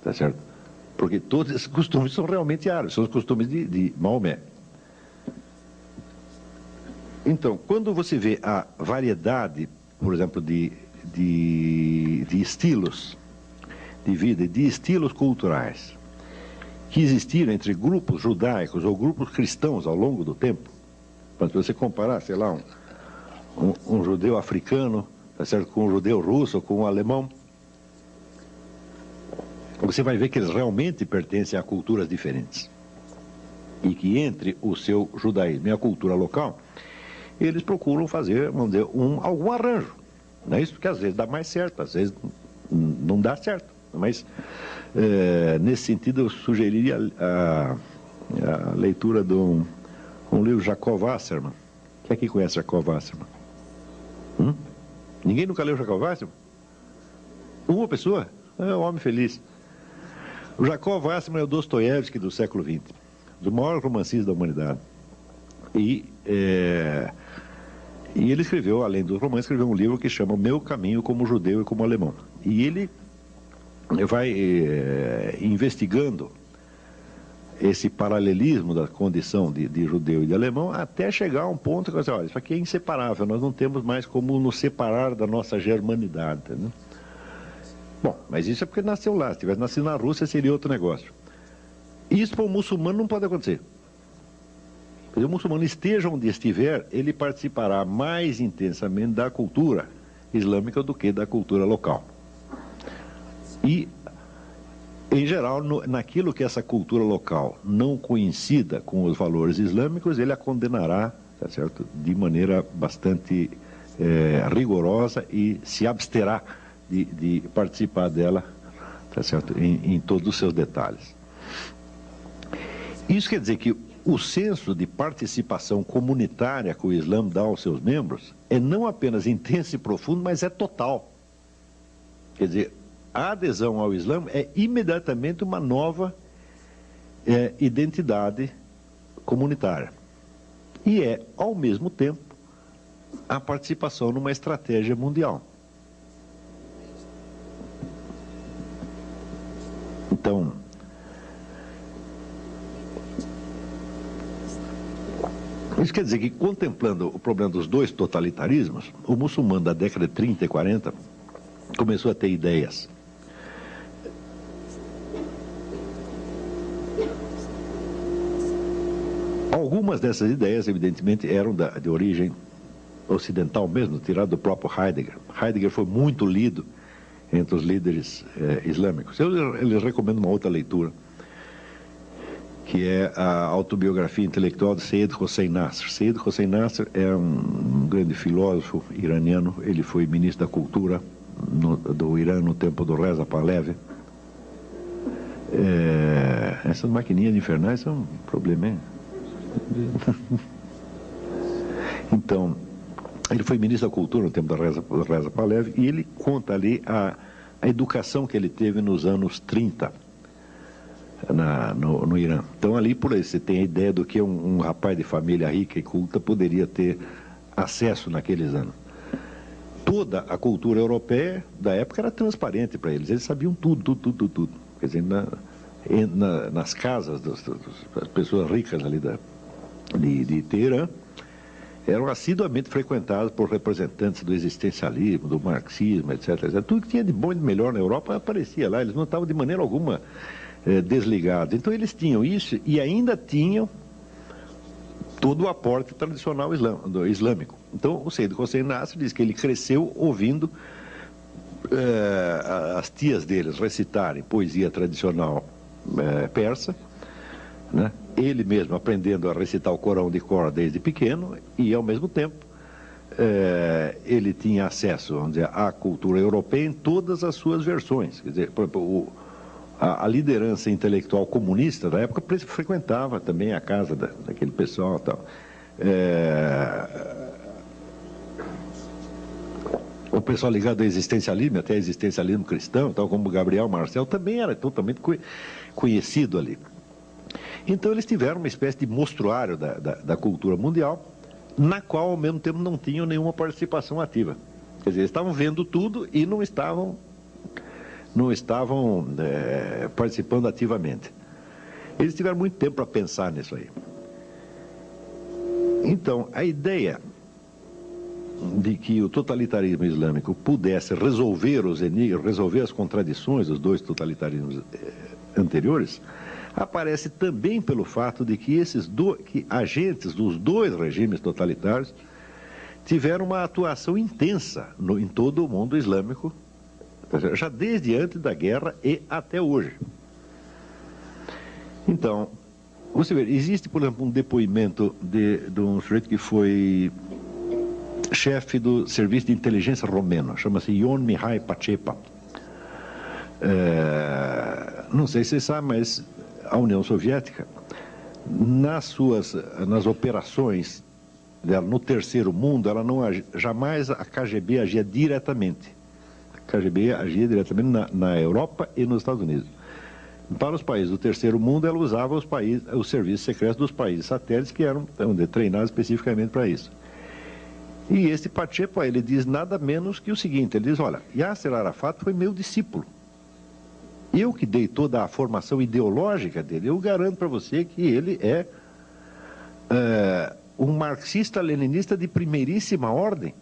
tá certo? Porque todos esses costumes são realmente árabes, são os costumes de Maomé. Então, quando você vê a variedade, por exemplo, de estilos de vida, de estilos culturais, que existiram entre grupos judaicos ou grupos cristãos ao longo do tempo, para você comparar, sei lá, um judeu africano, tá certo, com um judeu russo ou com um alemão, você vai ver que eles realmente pertencem a culturas diferentes. E que entre o seu judaísmo e a cultura local, eles procuram fazer, vamos dizer, algum arranjo. Não é isso? Porque às vezes dá mais certo, às vezes não dá certo. Mas, nesse sentido, eu sugeriria a leitura de um livro, Jacob Wasserman. Quem aqui conhece Jacob Wasserman? Ninguém nunca leu Jacob Wasserman? Uma pessoa? É um homem feliz. O Jacob Wasserman é o Dostoiévski do século XX, dos maiores romancistas da humanidade. E ele escreveu, além dos romances, escreveu um livro que chama O Meu Caminho como Judeu e como Alemão. E ele vai investigando esse paralelismo da condição de judeu e de alemão até chegar a um ponto que você olha, isso aqui é inseparável, nós não temos mais como nos separar da nossa germanidade, né? Bom, mas isso é porque nasceu lá. Se tivesse nascido na Rússia, seria outro negócio. Isso para o muçulmano não pode acontecer. Se o muçulmano esteja onde estiver, ele participará mais intensamente da cultura islâmica do que da cultura local. E, em geral, naquilo que essa cultura local não coincida com os valores islâmicos, ele a condenará, tá certo, de maneira bastante rigorosa e se absterá de participar dela, tá certo, em todos os seus detalhes. Isso quer dizer que o senso de participação comunitária que o Islã dá aos seus membros é não apenas intenso e profundo, mas é total. Quer dizer, a adesão ao Islã é imediatamente uma nova identidade comunitária. E é, ao mesmo tempo, a participação numa estratégia mundial. Então, isso quer dizer que, contemplando o problema dos dois totalitarismos, o muçulmano da década de 30 e 40 começou a ter ideias. Algumas dessas ideias, evidentemente, eram de origem ocidental mesmo, tirado do próprio Heidegger. Heidegger foi muito lido entre os líderes islâmicos. Eu lhes recomendo uma outra leitura, que é a autobiografia intelectual de Seyyed Hossein Nasr. Seyyed Hossein Nasr é um grande filósofo iraniano, ele foi ministro da cultura do Irã no tempo do Reza Pahlavi. Essas maquininhas infernais são um problema, hein? Então, ele foi ministro da cultura no tempo do Reza Pahlavi e ele conta ali a educação que ele teve nos anos 30 no Irã. Então, ali por aí você tem a ideia do que um rapaz de família rica e culta poderia ter acesso naqueles anos. Toda a cultura europeia da época era transparente para eles sabiam tudo. Quer dizer, nas casas das pessoas ricas ali de Teherã, eram assiduamente frequentados por representantes do existencialismo, do marxismo, etc, etc. Tudo que tinha de bom e de melhor na Europa aparecia lá, eles não estavam de maneira alguma desligados. Então eles tinham isso e ainda tinham todo o aporte tradicional islâmico. Então o Seyyid Hossein Nasr diz que ele cresceu ouvindo as tias deles recitarem poesia tradicional persa, né? Ele mesmo aprendendo a recitar o Corão de cor desde pequeno e, ao mesmo tempo, ele tinha acesso, vamos dizer, à cultura europeia em todas as suas versões. Quer dizer, a liderança intelectual comunista da época frequentava também a casa daquele pessoal e tal. O pessoal ligado ao existencialismo, até existencialismo cristão, tal como Gabriel Marcel, também era totalmente conhecido ali. Então eles tiveram uma espécie de mostruário da cultura mundial, na qual ao mesmo tempo não tinham nenhuma participação ativa. Quer dizer, eles estavam vendo tudo e não estavam participando ativamente. Eles tiveram muito tempo para pensar nisso aí. Então, a ideia de que o totalitarismo islâmico pudesse resolver os enigmas, resolver as contradições dos dois totalitarismos anteriores, aparece também pelo fato de que que agentes dos dois regimes totalitários tiveram uma atuação intensa em todo o mundo islâmico, já desde antes da guerra e até hoje. Então, você vê, existe, por exemplo, um depoimento de um sujeito que foi chefe do serviço de inteligência romeno, chama-se Ion Mihai Pacepa. Não sei se você sabe, mas a União Soviética, nas operações dela no terceiro mundo, ela não jamais a KGB agia diretamente. A KGB agia diretamente na Europa e nos Estados Unidos. Para os países do terceiro mundo, ela usava os serviços secretos dos países satélites que eram treinados especificamente para isso. E esse Pacepa, ele diz nada menos que o seguinte, ele diz, olha, Yasser Arafat foi meu discípulo. Eu que dei toda a formação ideológica dele, eu garanto para você que ele é um marxista-leninista de primeiríssima ordem.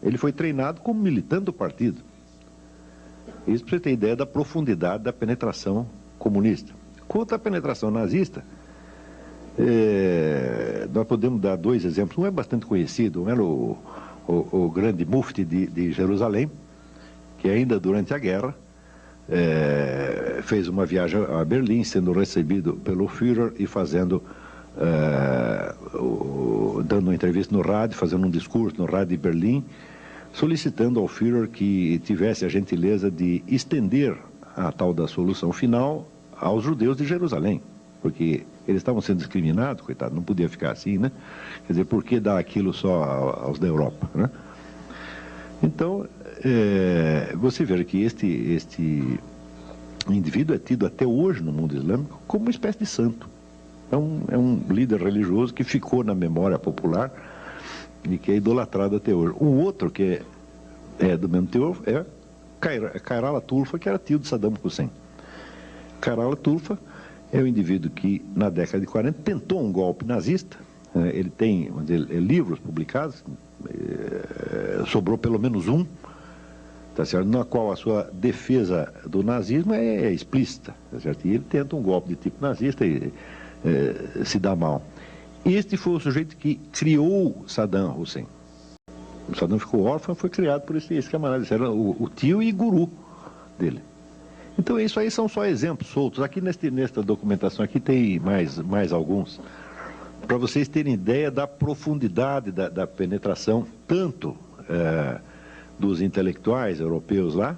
Ele foi treinado como militante do partido. Isso para você ter ideia da profundidade da penetração comunista. Quanto à penetração nazista, nós podemos dar dois exemplos. Um é bastante conhecido, um era o grande mufti de Jerusalém, que ainda durante a guerra fez uma viagem a Berlim, sendo recebido pelo Führer e dando uma entrevista no rádio, fazendo um discurso no rádio de Berlim, solicitando ao Führer que tivesse a gentileza de estender a tal da solução final aos judeus de Jerusalém, porque eles estavam sendo discriminados, coitado, não podia ficar assim, né? Quer dizer, por que dar aquilo só aos da Europa, né? Então, você vê que este indivíduo é tido até hoje no mundo islâmico como uma espécie de santo. É um líder religioso que ficou na memória popular e que é idolatrado até hoje. Um outro que é do mesmo teor é Khairallah Tulfa, que era tio de Saddam Hussein. Khairallah Tulfa é um indivíduo que, na década de 40, tentou um golpe nazista. Ele tem livros publicados, sobrou pelo menos um, tá certo? Na qual a sua defesa do nazismo é explícita, tá certo? E ele tenta um golpe de tipo nazista e se dá mal. Este foi o sujeito que criou Saddam Hussein. O Saddam ficou órfão, foi criado por esse camarada. Esse era o tio e guru dele. Então isso aí são só exemplos soltos. Aqui nesta documentação aqui tem mais alguns, para vocês terem ideia da profundidade da penetração, tanto dos intelectuais europeus lá,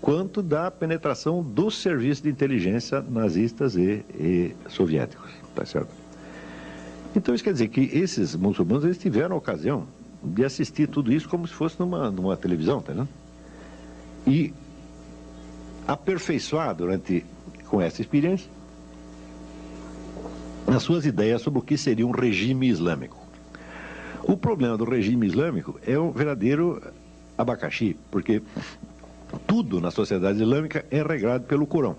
quanto da penetração dos serviços de inteligência nazistas e soviéticos, tá certo? Então isso quer dizer que esses muçulmanos, eles tiveram a ocasião de assistir tudo isso como se fosse numa televisão, tá vendo? E aperfeiçoar com essa experiência as suas ideias sobre o que seria um regime islâmico. O problema do regime islâmico é um verdadeiro abacaxi, porque tudo na sociedade islâmica é regrado pelo Corão.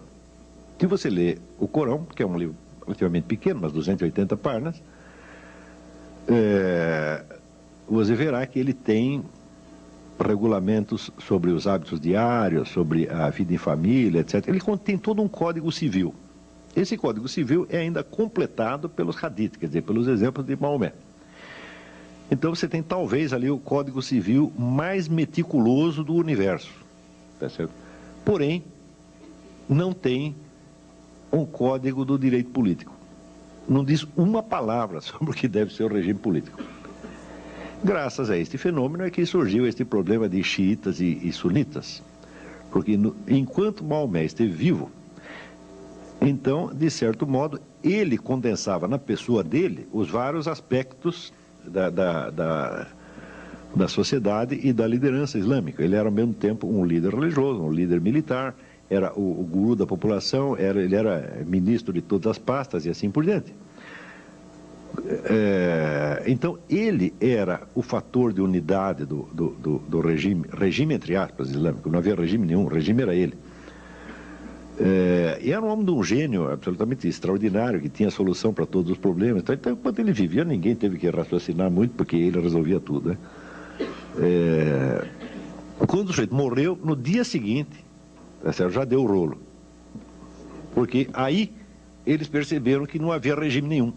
Se você lê o Corão, que é um livro relativamente pequeno, umas 280 páginas, você verá que ele tem regulamentos sobre os hábitos diários, sobre a vida em família, etc. Ele contém todo um código civil. Esse código civil é ainda completado pelos hadith, quer dizer, pelos exemplos de Maomé. Então você tem talvez ali o código civil mais meticuloso do universo, tá certo? Porém, não tem um código do direito político. Não diz uma palavra sobre o que deve ser o regime político. Graças a este fenômeno é que surgiu este problema de xiitas e sunitas. Porque enquanto Maomé esteve vivo, então, de certo modo, ele condensava na pessoa dele os vários aspectos da sociedade e da liderança islâmica. Ele era ao mesmo tempo um líder religioso, um líder militar, era o guru da população, ele era ministro de todas as pastas e assim por diante. Então, ele era o fator de unidade do regime entre aspas, islâmico. Não havia regime nenhum, o regime era ele. E era um homem de um gênio absolutamente extraordinário, que tinha solução para todos os problemas. Então, enquanto ele vivia, ninguém teve que raciocinar muito, porque ele resolvia tudo, né? Quando o sujeito morreu, no dia seguinte, já deu o rolo. Porque aí eles perceberam que não havia regime nenhum.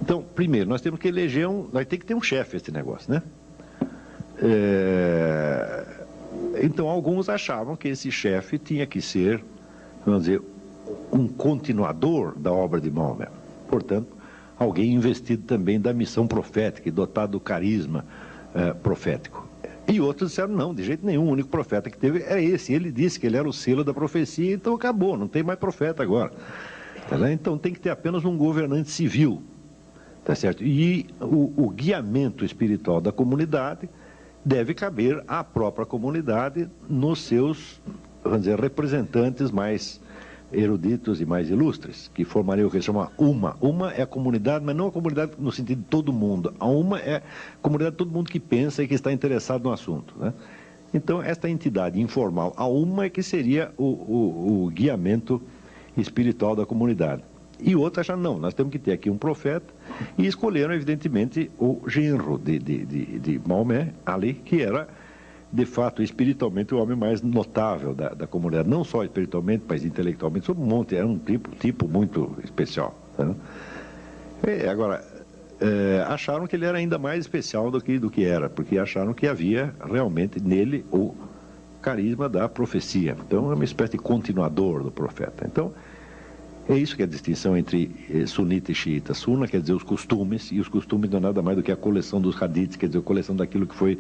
Então, primeiro, nós temos que eleger nós temos que ter um chefe esse negócio, né? Então, alguns achavam que esse chefe tinha que ser, vamos dizer, um continuador da obra de Maomé. Portanto, alguém investido também da missão profética e dotado do carisma profético. E outros disseram, não, de jeito nenhum, o único profeta que teve é esse. Ele disse que ele era o selo da profecia, então acabou, não tem mais profeta agora. Então tem que ter apenas um governante civil, tá certo? E o guiamento espiritual da comunidade deve caber à própria comunidade nos seus, vamos dizer, representantes mais eruditos e mais ilustres, que formariam o que se chama Uma. Uma é a comunidade, mas não a comunidade no sentido de todo mundo. A Uma é a comunidade de todo mundo que pensa e que está interessado no assunto, né? Então, esta entidade informal, a Uma, é que seria o guiamento espiritual da comunidade. E outros acharam, não, nós temos que ter aqui um profeta, e escolheram, evidentemente, o genro de Maomé, Ali, que era, de fato, espiritualmente, o homem mais notável da comunidade. Não só espiritualmente, mas intelectualmente, sobre um monte, era um tipo muito especial, né? Agora, acharam que ele era ainda mais especial do que era, porque acharam que havia realmente nele o carisma da profecia. Então, é uma espécie de continuador do profeta. Então, é isso que é a distinção entre sunita e xiita. Sunna quer dizer os costumes, e os costumes não é nada mais do que a coleção dos hadiths, quer dizer, a coleção daquilo que foi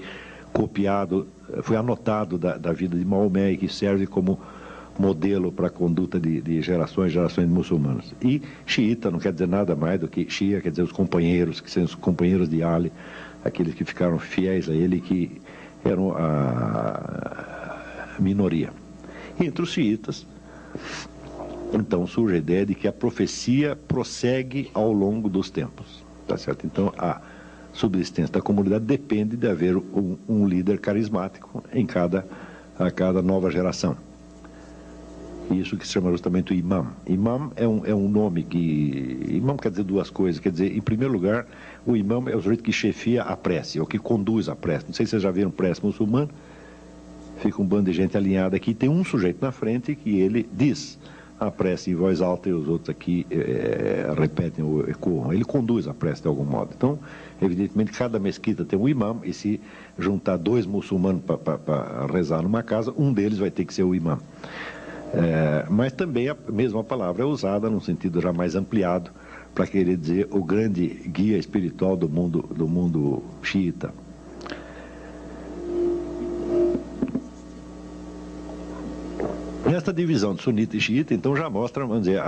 copiado, foi anotado da vida de Maomé e que serve como modelo para a conduta de gerações e gerações de muçulmanos. E xiita não quer dizer nada mais do que Shia, quer dizer os companheiros, que são os companheiros de Ali, aqueles que ficaram fiéis a ele, que eram a minoria. E entre os xiitas, então surge a ideia de que a profecia prossegue ao longo dos tempos, tá certo? Então a subsistência da comunidade depende de haver um líder carismático a cada nova geração. Isso que se chama justamente o imam. Imam é um nome que... Imam quer dizer duas coisas. Quer dizer, em primeiro lugar, o imam é o sujeito que chefia a prece, ou que conduz a prece. Não sei se vocês já viram prece muçulmana. Fica um bando de gente alinhada aqui. Tem um sujeito na frente que ele diz a prece em voz alta e os outros aqui repetem ou ecoam. Ele conduz a prece de algum modo. Então, evidentemente, cada mesquita tem um imam, e se juntar dois muçulmanos para rezar numa casa, um deles vai ter que ser o imam. Mas também a mesma palavra é usada num sentido já mais ampliado para querer dizer o grande guia espiritual do mundo xiita. Esta divisão de sunita e xiita, então, já mostra, vamos dizer,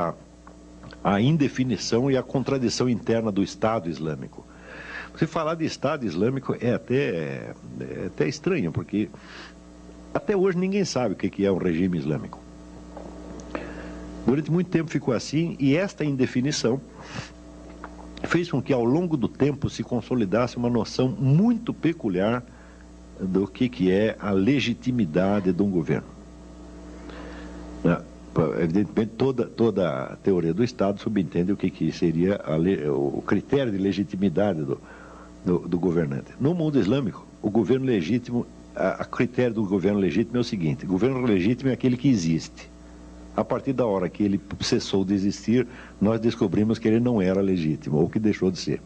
a indefinição e a contradição interna do Estado Islâmico. Você falar de Estado Islâmico é até estranho, porque até hoje ninguém sabe o que é um regime islâmico. Durante muito tempo ficou assim, e esta indefinição fez com que ao longo do tempo se consolidasse uma noção muito peculiar do que é a legitimidade de um governo. evidentemente, toda a teoria do Estado subentende o que seria o critério de legitimidade do governante. No mundo islâmico, o governo legítimo, a critério do governo legítimo é o seguinte: o governo legítimo é aquele que existe. A partir da hora que ele cessou de existir, nós descobrimos que ele não era legítimo, ou que deixou de ser.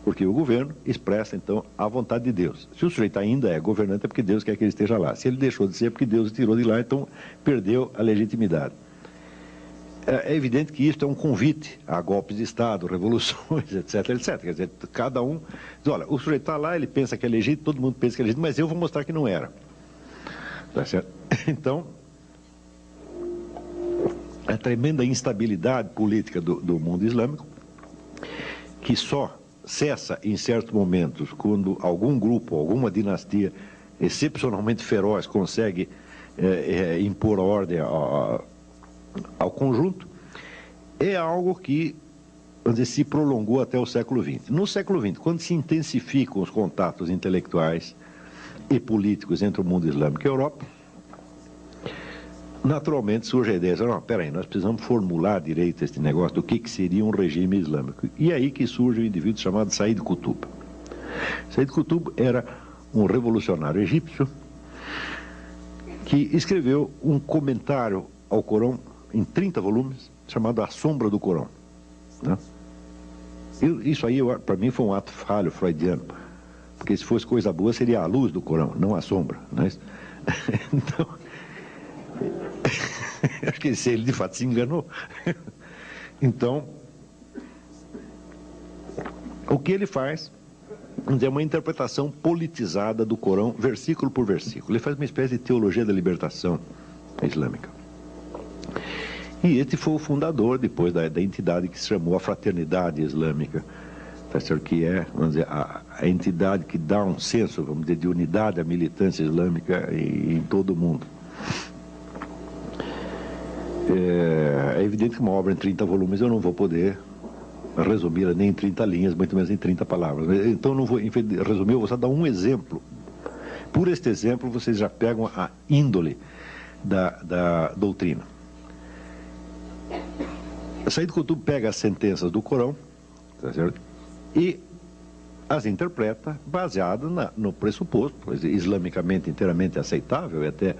Porque o governo expressa, então, a vontade de Deus. Se o sujeito ainda é governante, é porque Deus quer que ele esteja lá. Se ele deixou de ser, é porque Deus o tirou de lá, então perdeu a legitimidade. É evidente que isso é um convite a golpes de Estado, revoluções, etc, etc. Quer dizer, cada um diz: olha, o sujeito está lá, ele pensa que é legítimo, todo mundo pensa que é legítimo, mas eu vou mostrar que não era. Tá certo? Então, a tremenda instabilidade política do mundo islâmico, que só cessa em certos momentos quando algum grupo, alguma dinastia excepcionalmente feroz consegue impor a ordem ao conjunto, é algo que, vamos dizer, se prolongou até o século XX. No século XX, quando se intensificam os contatos intelectuais e políticos entre o mundo islâmico e a Europa, naturalmente surge a ideia de: não, peraí, nós precisamos formular direito este negócio do que seria um regime islâmico. E é aí que surge o indivíduo chamado Said Qutb. Said Qutb era um revolucionário egípcio que escreveu um comentário ao Corão em 30 volumes, chamado A Sombra do Corão. Né? Isso aí, para mim, foi um ato falho freudiano, porque se fosse coisa boa, seria a luz do Corão, não a sombra. Não é isso? Então, acho que ele de fato se enganou. Então, o que ele faz é uma interpretação politizada do Corão, versículo por versículo. Ele faz uma espécie de teologia da libertação islâmica. E este foi o fundador, depois, da entidade que se chamou a Fraternidade Islâmica, tá certo? Que é, vamos dizer, a entidade que dá um senso, vamos dizer, de unidade à militância islâmica em todo o mundo. É evidente que uma obra em 30 volumes eu não vou poder resumi-la nem em 30 linhas, muito menos em 30 palavras. Então, não vou resumir, eu vou só dar um exemplo. Por este exemplo, vocês já pegam a índole da doutrina. Said Qutb pega as sentenças do Corão, tá certo? E as interpreta baseado no pressuposto, islamicamente inteiramente aceitável e até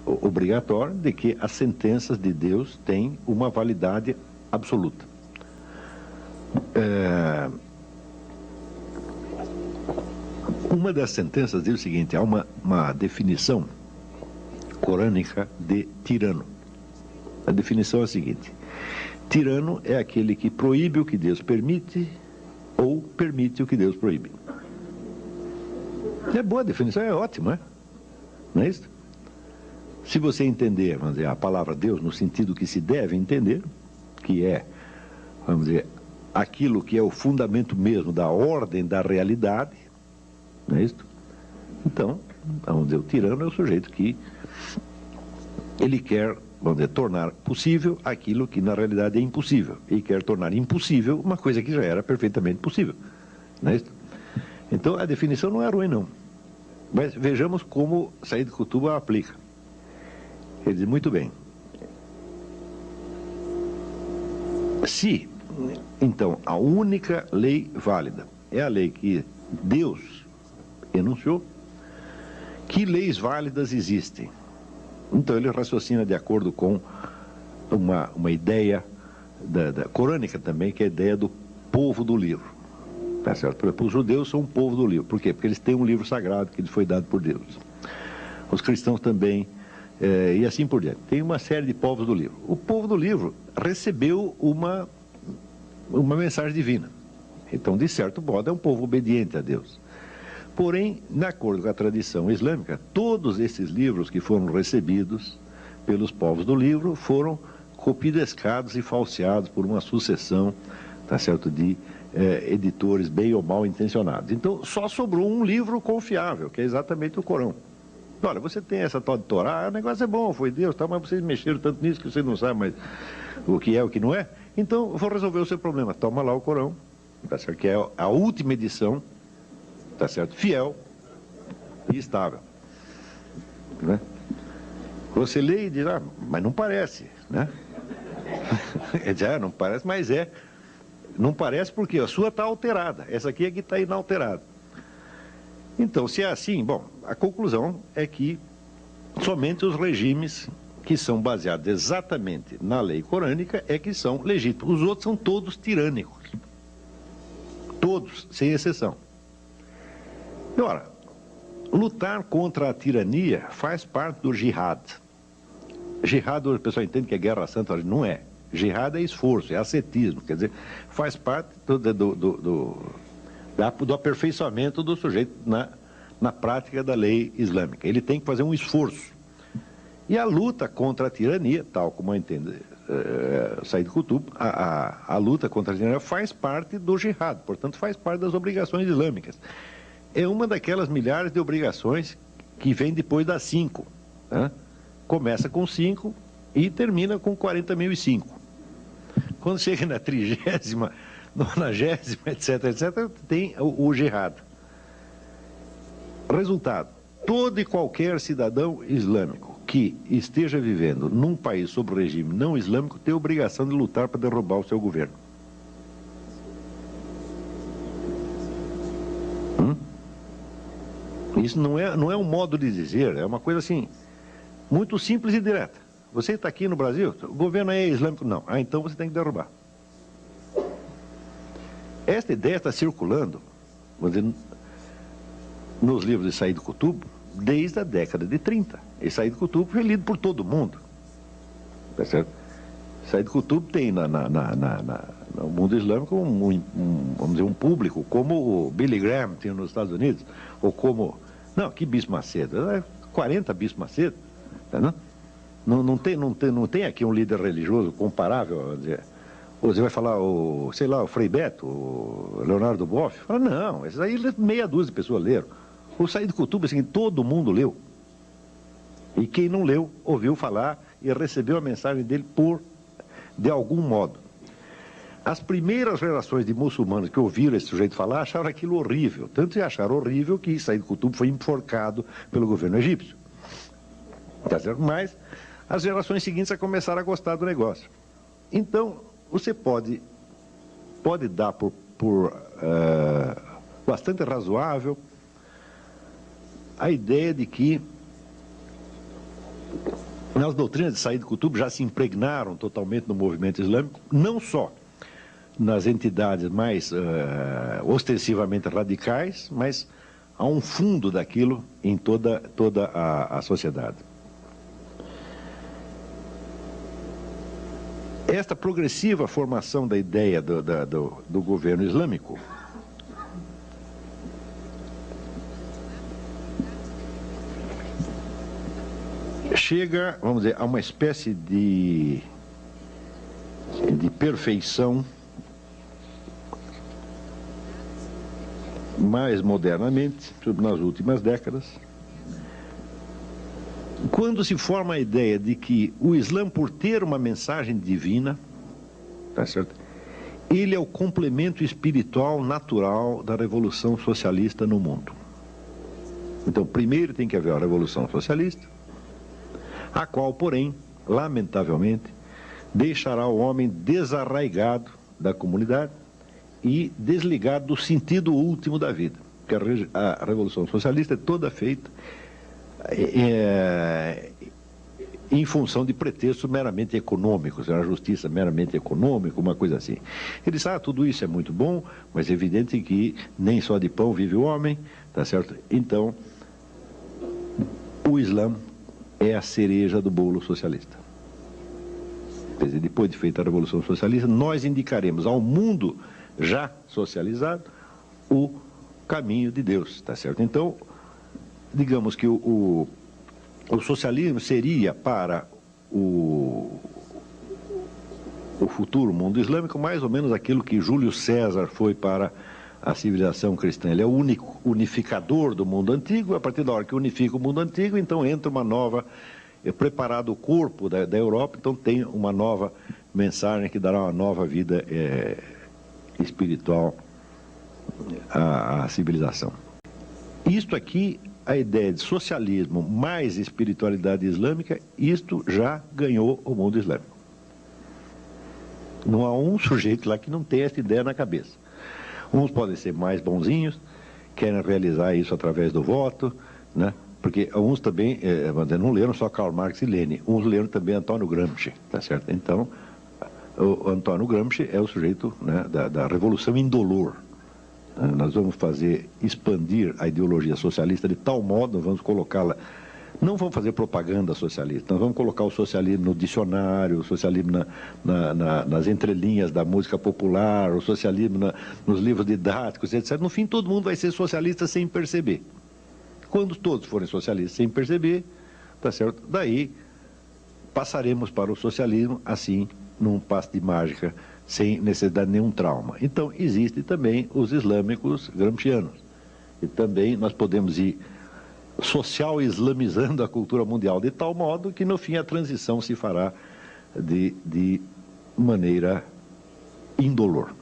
obrigatório, de que as sentenças de Deus têm uma validade absoluta. Uma das sentenças diz o seguinte: há uma definição corânica de tirano. A definição é a seguinte: tirano é aquele que proíbe o que Deus permite ou permite o que Deus proíbe. É boa a definição, é ótimo, não é isso? Se você entender, vamos dizer, a palavra Deus no sentido que se deve entender, que é, vamos dizer, aquilo que é o fundamento mesmo da ordem da realidade, não é isso? Então, vamos dizer, o tirano é o sujeito que ele quer, vamos dizer, tornar possível aquilo que na realidade é impossível. Ele quer tornar impossível uma coisa que já era perfeitamente possível, não é isso? Então, a definição não é ruim, não. Mas vejamos como Said Qutb a aplica. Ele diz: muito bem. Se, então, a única lei válida é a lei que Deus enunciou, que leis válidas existem? Então ele raciocina de acordo com uma ideia da corânica também, que é a ideia do povo do livro. Tá certo? Por exemplo, os judeus são um povo do livro. Por quê? Porque eles têm um livro sagrado que lhes foi dado por Deus. Os cristãos também, e assim por diante. Tem uma série de povos do livro. O povo do livro recebeu uma mensagem divina. Então, de certo modo, é um povo obediente a Deus. Porém, de acordo com a tradição islâmica, todos esses livros que foram recebidos pelos povos do livro foram copidescados e falseados por uma sucessão, tá certo, de editores bem ou mal intencionados. Então, só sobrou um livro confiável, que é exatamente o Corão. Olha, você tem essa tal de Torá, o negócio é bom, foi Deus, tá, mas vocês mexeram tanto nisso que você não sabe mais o que é, o que não é. Então, eu vou resolver o seu problema. Toma lá o Corão, tá certo, que é a última edição, tá certo, fiel e estável. Né? Você lê e diz: mas não parece. né? Não parece, mas é. Não parece porque a sua está alterada. Essa aqui é que está inalterada. Então, se é assim, bom, a conclusão é que somente os regimes que são baseados exatamente na lei corânica é que são legítimos. Os outros são todos tirânicos. Todos, sem exceção. E, ora, lutar contra a tirania faz parte do jihad. Jihad, o pessoal entende que é guerra santa, não é. Jihad é esforço, é ascetismo, quer dizer, faz parte do aperfeiçoamento do sujeito na prática da lei islâmica. Ele tem que fazer um esforço. E a luta contra a tirania, tal como entende Said Qutb, a luta contra a tirania faz parte do jihad, portanto faz parte das obrigações islâmicas. É uma daquelas milhares de obrigações que vem depois das 5. Né? Começa com 5 e termina com 40.005. Quando chega na 30ª, 90ª, etc., tem o jihad. Resultado, todo e qualquer cidadão islâmico que esteja vivendo num país sob regime não islâmico tem a obrigação de lutar para derrubar o seu governo. Isso não é um modo de dizer, é uma coisa assim, muito simples e direta. Você está aqui no Brasil, o governo é islâmico? Não. Ah, então você tem que derrubar. Esta ideia está circulando, vamos dizer, nos livros de Said Qutb desde a década de 30. E Said Qutb foi lido por todo mundo. Tá certo? Said Qutb tem no mundo islâmico vamos dizer, um público como o Billy Graham tinha nos Estados Unidos, ou como... Não, que Bispo Macedo? 40 Bispo Macedo. Tá, não tem aqui um líder religioso comparável, vamos dizer. Ou você vai falar, o Frei Beto, o Leonardo Boff? Fala, não, esses aí meia dúzia de pessoas leram. O Said Qutb, assim, todo mundo leu. E quem não leu, ouviu falar e recebeu a mensagem dele de algum modo. As primeiras gerações de muçulmanos que ouviram esse sujeito falar acharam aquilo horrível. Tanto que acharam horrível que Said Qutb foi enforcado pelo governo egípcio. Tá certo? Mas as gerações seguintes começaram a gostar do negócio. Então, você pode dar por bastante razoável a ideia de que as doutrinas de Said Qutb já se impregnaram totalmente no movimento islâmico, não só nas entidades mais ostensivamente radicais, mas há um fundo daquilo em toda a sociedade. Esta progressiva formação da ideia do governo islâmico chega, vamos dizer, a uma espécie de perfeição mais modernamente, nas últimas décadas, quando se forma a ideia de que o Islã, por ter uma mensagem divina, tá certo? Ele é o complemento espiritual natural da revolução socialista no mundo. Então, primeiro tem que haver a revolução socialista, a qual, porém, lamentavelmente, deixará o homem desarraigado da comunidade e desligado do sentido último da vida. Porque a revolução socialista é toda feita em função de pretextos meramente econômicos, a justiça meramente econômica, uma coisa assim. Ele diz, tudo isso é muito bom, mas é evidente que nem só de pão vive o homem, tá certo? Então, o Islã é a cereja do bolo socialista. Quer dizer, depois de feita a Revolução Socialista, nós indicaremos ao mundo já socializado o caminho de Deus, tá certo? Então, digamos que o socialismo seria para o futuro mundo islâmico mais ou menos aquilo que Júlio César foi para a civilização cristã. Ele é o único unificador do mundo antigo, e a partir da hora que unifica o mundo antigo, então entra uma nova, preparado o corpo da Europa, então tem uma nova mensagem que dará uma nova vida espiritual à civilização. Isto aqui, a ideia de socialismo mais espiritualidade islâmica, isto já ganhou o mundo islâmico. Não há um sujeito lá que não tenha essa ideia na cabeça. Uns podem ser mais bonzinhos, querem realizar isso através do voto, né? Porque uns também não leram só Karl Marx e Lenin, uns leram também Antônio Gramsci, tá certo? Então, o Antônio Gramsci é o sujeito, né, da revolução indolor. Nós vamos expandir a ideologia socialista de tal modo, vamos colocá-la, não vamos fazer propaganda socialista, nós vamos colocar o socialismo no dicionário, o socialismo nas entrelinhas da música popular, o socialismo nos livros didáticos, etc. No fim, todo mundo vai ser socialista sem perceber. Quando todos forem socialistas sem perceber, tá certo? Daí passaremos para o socialismo assim, num passe de mágica, sem necessidade de nenhum trauma. Então, existem também os islâmicos gramscianos. E também nós podemos ir social islamizando a cultura mundial de tal modo que, no fim, a transição se fará de maneira indolor.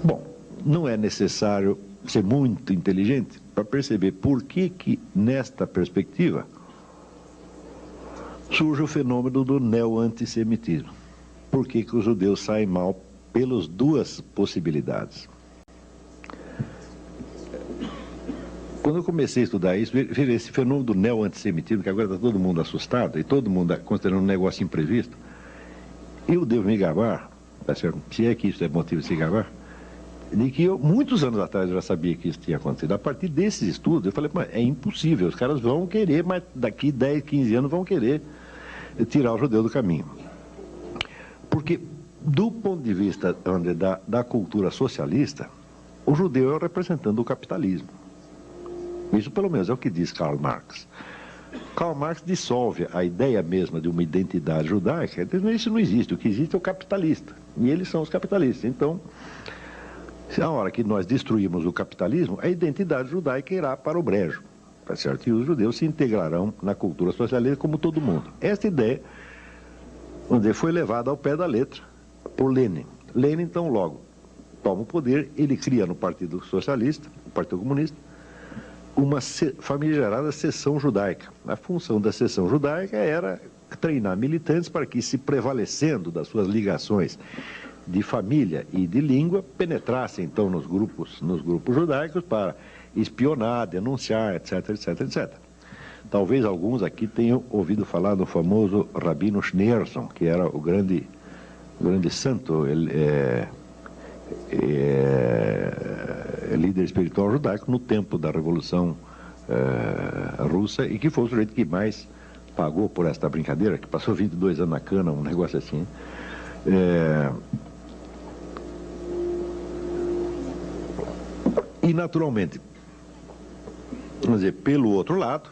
Bom, não é necessário ser muito inteligente para perceber por que nesta perspectiva, surge o fenômeno do neo-antissemitismo. Por que os judeus saem mal pelas duas possibilidades? Quando eu comecei a estudar isso, veja esse fenômeno do neo-antissemitismo, que agora está todo mundo assustado e todo mundo considerando um negócio imprevisto, eu devo me gabar, tá certo? Se é que isso é motivo de se gabar, de que muitos anos atrás eu já sabia que isso tinha acontecido. A partir desses estudos, eu falei, mas é impossível, os caras vão querer, mas daqui 10, 15 anos vão querer tirar o judeu do caminho. Porque, do ponto de vista da cultura socialista, o judeu é o representante do capitalismo. Isso, pelo menos, é o que diz Karl Marx. Karl Marx dissolve a ideia mesma de uma identidade judaica. Isso não existe. O que existe é o capitalista. E eles são os capitalistas. Então, a hora que nós destruímos o capitalismo, a identidade judaica irá para o brejo. Tá certo? E os judeus se integrarão na cultura socialista como todo mundo. Esta ideia foi levada ao pé da letra por Lenin. Lenin, então, logo toma o poder, ele cria no Partido Socialista, no Partido Comunista, uma famigerada seção judaica. A função da seção judaica era treinar militantes para que, se prevalecendo das suas ligações de família e de língua, penetrassem então nos grupos judaicos para espionar, denunciar, etc, etc, etc. Talvez alguns aqui tenham ouvido falar do famoso Rabino Schneerson, que era o grande santo, líder espiritual judaico no tempo da Revolução Russa, e que foi o sujeito que mais pagou por esta brincadeira, que passou 22 anos na cana, um negócio assim. E, naturalmente, vamos dizer, pelo outro lado,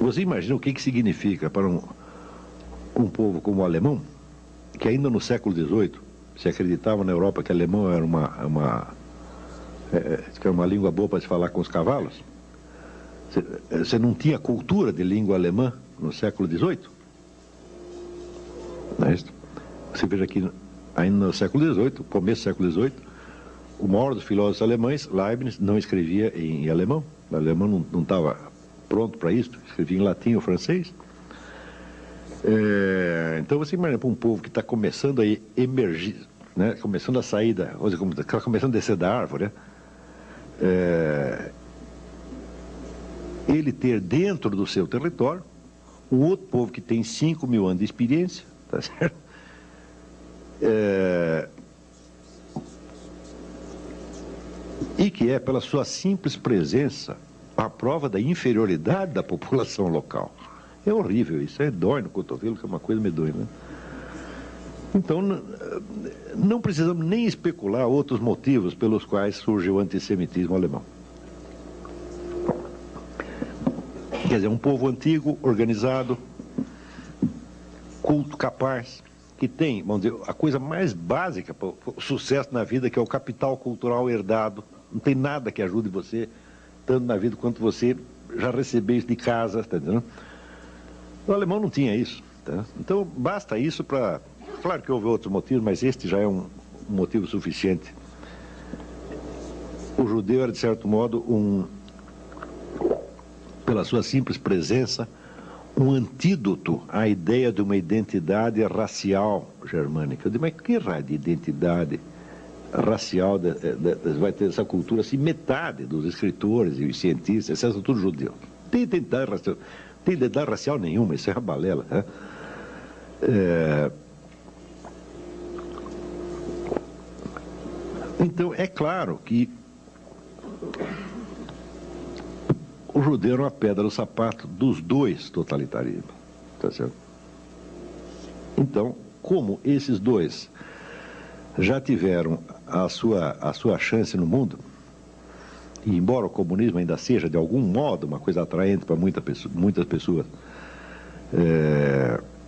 você imagina o que significa para um povo como o alemão, que ainda no século XVIII se acreditava na Europa que o alemão era uma língua boa para se falar com os cavalos. Você não tinha cultura de língua alemã no século XVIII? Não é isso? Você veja que ainda no século XVIII, começo do século XVIII, o maior dos filósofos alemães, Leibniz, não escrevia em alemão. O alemão não estava pronto para isso, escrevia em latim ou francês. Então você imagina para um povo que está começando a emergir, né, começando a sair está começando a descer da árvore, né, ele ter dentro do seu território um outro povo que tem 5.000 anos de experiência, tá certo? E que é, pela sua simples presença, a prova da inferioridade da população local. É horrível isso, dói no cotovelo, que é uma coisa medonha, né? Então, não precisamos nem especular outros motivos pelos quais surge o antissemitismo alemão. Quer dizer, um povo antigo, organizado, culto, capaz, que tem, vamos dizer, a coisa mais básica para o sucesso na vida, que é o capital cultural herdado. Não tem nada que ajude você, tanto na vida quanto você já recebeu isso de casa, tá entendendo? O alemão não tinha isso, tá? Então basta isso para... Claro que houve outros motivos, mas este já é um motivo suficiente. O judeu era, de certo modo, pela sua simples presença, um antídoto à ideia de uma identidade racial germânica. Eu digo, mas que raio de identidade racial vai ter essa cultura? Assim, metade dos escritores e os cientistas, são tudo judeus. Tem identidade racial nenhuma, isso é uma balela. Né? Então, é claro que o judeu era uma pedra no sapato dos dois totalitarismos. Tá certo? Então, como esses dois já tiveram a sua chance no mundo, e embora o comunismo ainda seja, de algum modo, uma coisa atraente para muitas pessoas,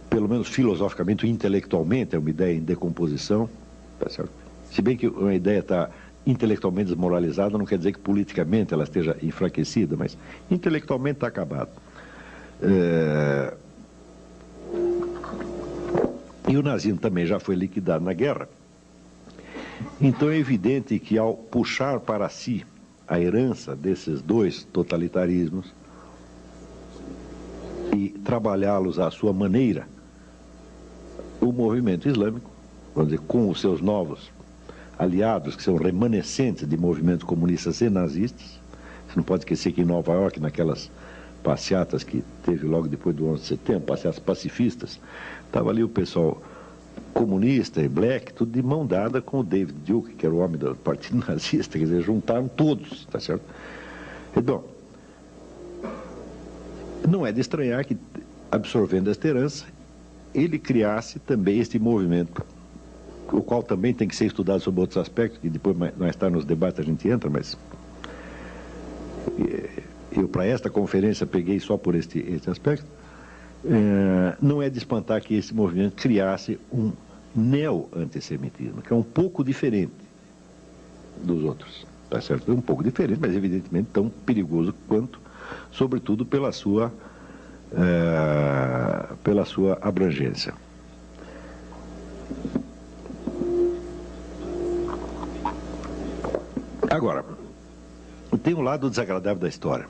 pelo menos filosoficamente ou intelectualmente, é uma ideia em decomposição, tá certo? Se bem que uma ideia está intelectualmente desmoralizada, não quer dizer que politicamente ela esteja enfraquecida, mas intelectualmente está acabado. E o nazismo também já foi liquidado na guerra. Então é evidente que ao puxar para si a herança desses dois totalitarismos e trabalhá-los à sua maneira, o movimento islâmico, vamos dizer, com os seus novos aliados, que são remanescentes de movimentos comunistas e nazistas. Você não pode esquecer que em Nova York, naquelas passeatas que teve logo depois do 11 de setembro, passeatas pacifistas, estava ali o pessoal comunista e black, tudo de mão dada com o David Duke, que era o homem do partido nazista, quer dizer, juntaram todos, tá certo? Então, não é de estranhar que, absorvendo esta herança, ele criasse também este movimento, o qual também tem que ser estudado sob outros aspectos, que depois mais tarde nos debates a gente entra, mas eu para esta conferência peguei só por este aspecto. Não é de espantar que esse movimento criasse um neo-antissemitismo, que é um pouco diferente dos outros, tá certo? É um pouco diferente, mas evidentemente tão perigoso quanto, sobretudo pela sua abrangência. Agora, tem um lado desagradável da história.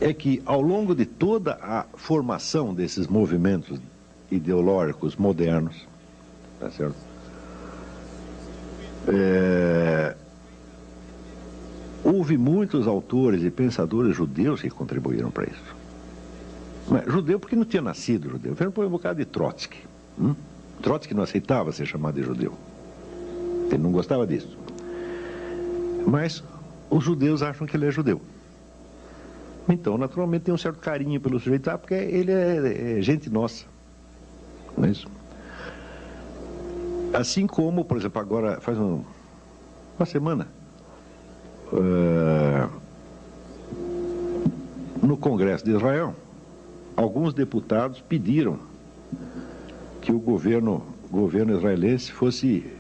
É que, ao longo de toda a formação desses movimentos ideológicos modernos, tá certo? Houve muitos autores e pensadores judeus que contribuíram para isso. Mas, judeu porque não tinha nascido judeu. Foi um bocado de Trotsky. Trotsky não aceitava ser chamado de judeu. Ele não gostava disso. Mas os judeus acham que ele é judeu. Então, naturalmente, tem um certo carinho pelo sujeito, porque ele é gente nossa. Não é isso? Assim como, por exemplo, agora, faz uma semana, no Congresso de Israel, alguns deputados pediram que o governo israelense fosse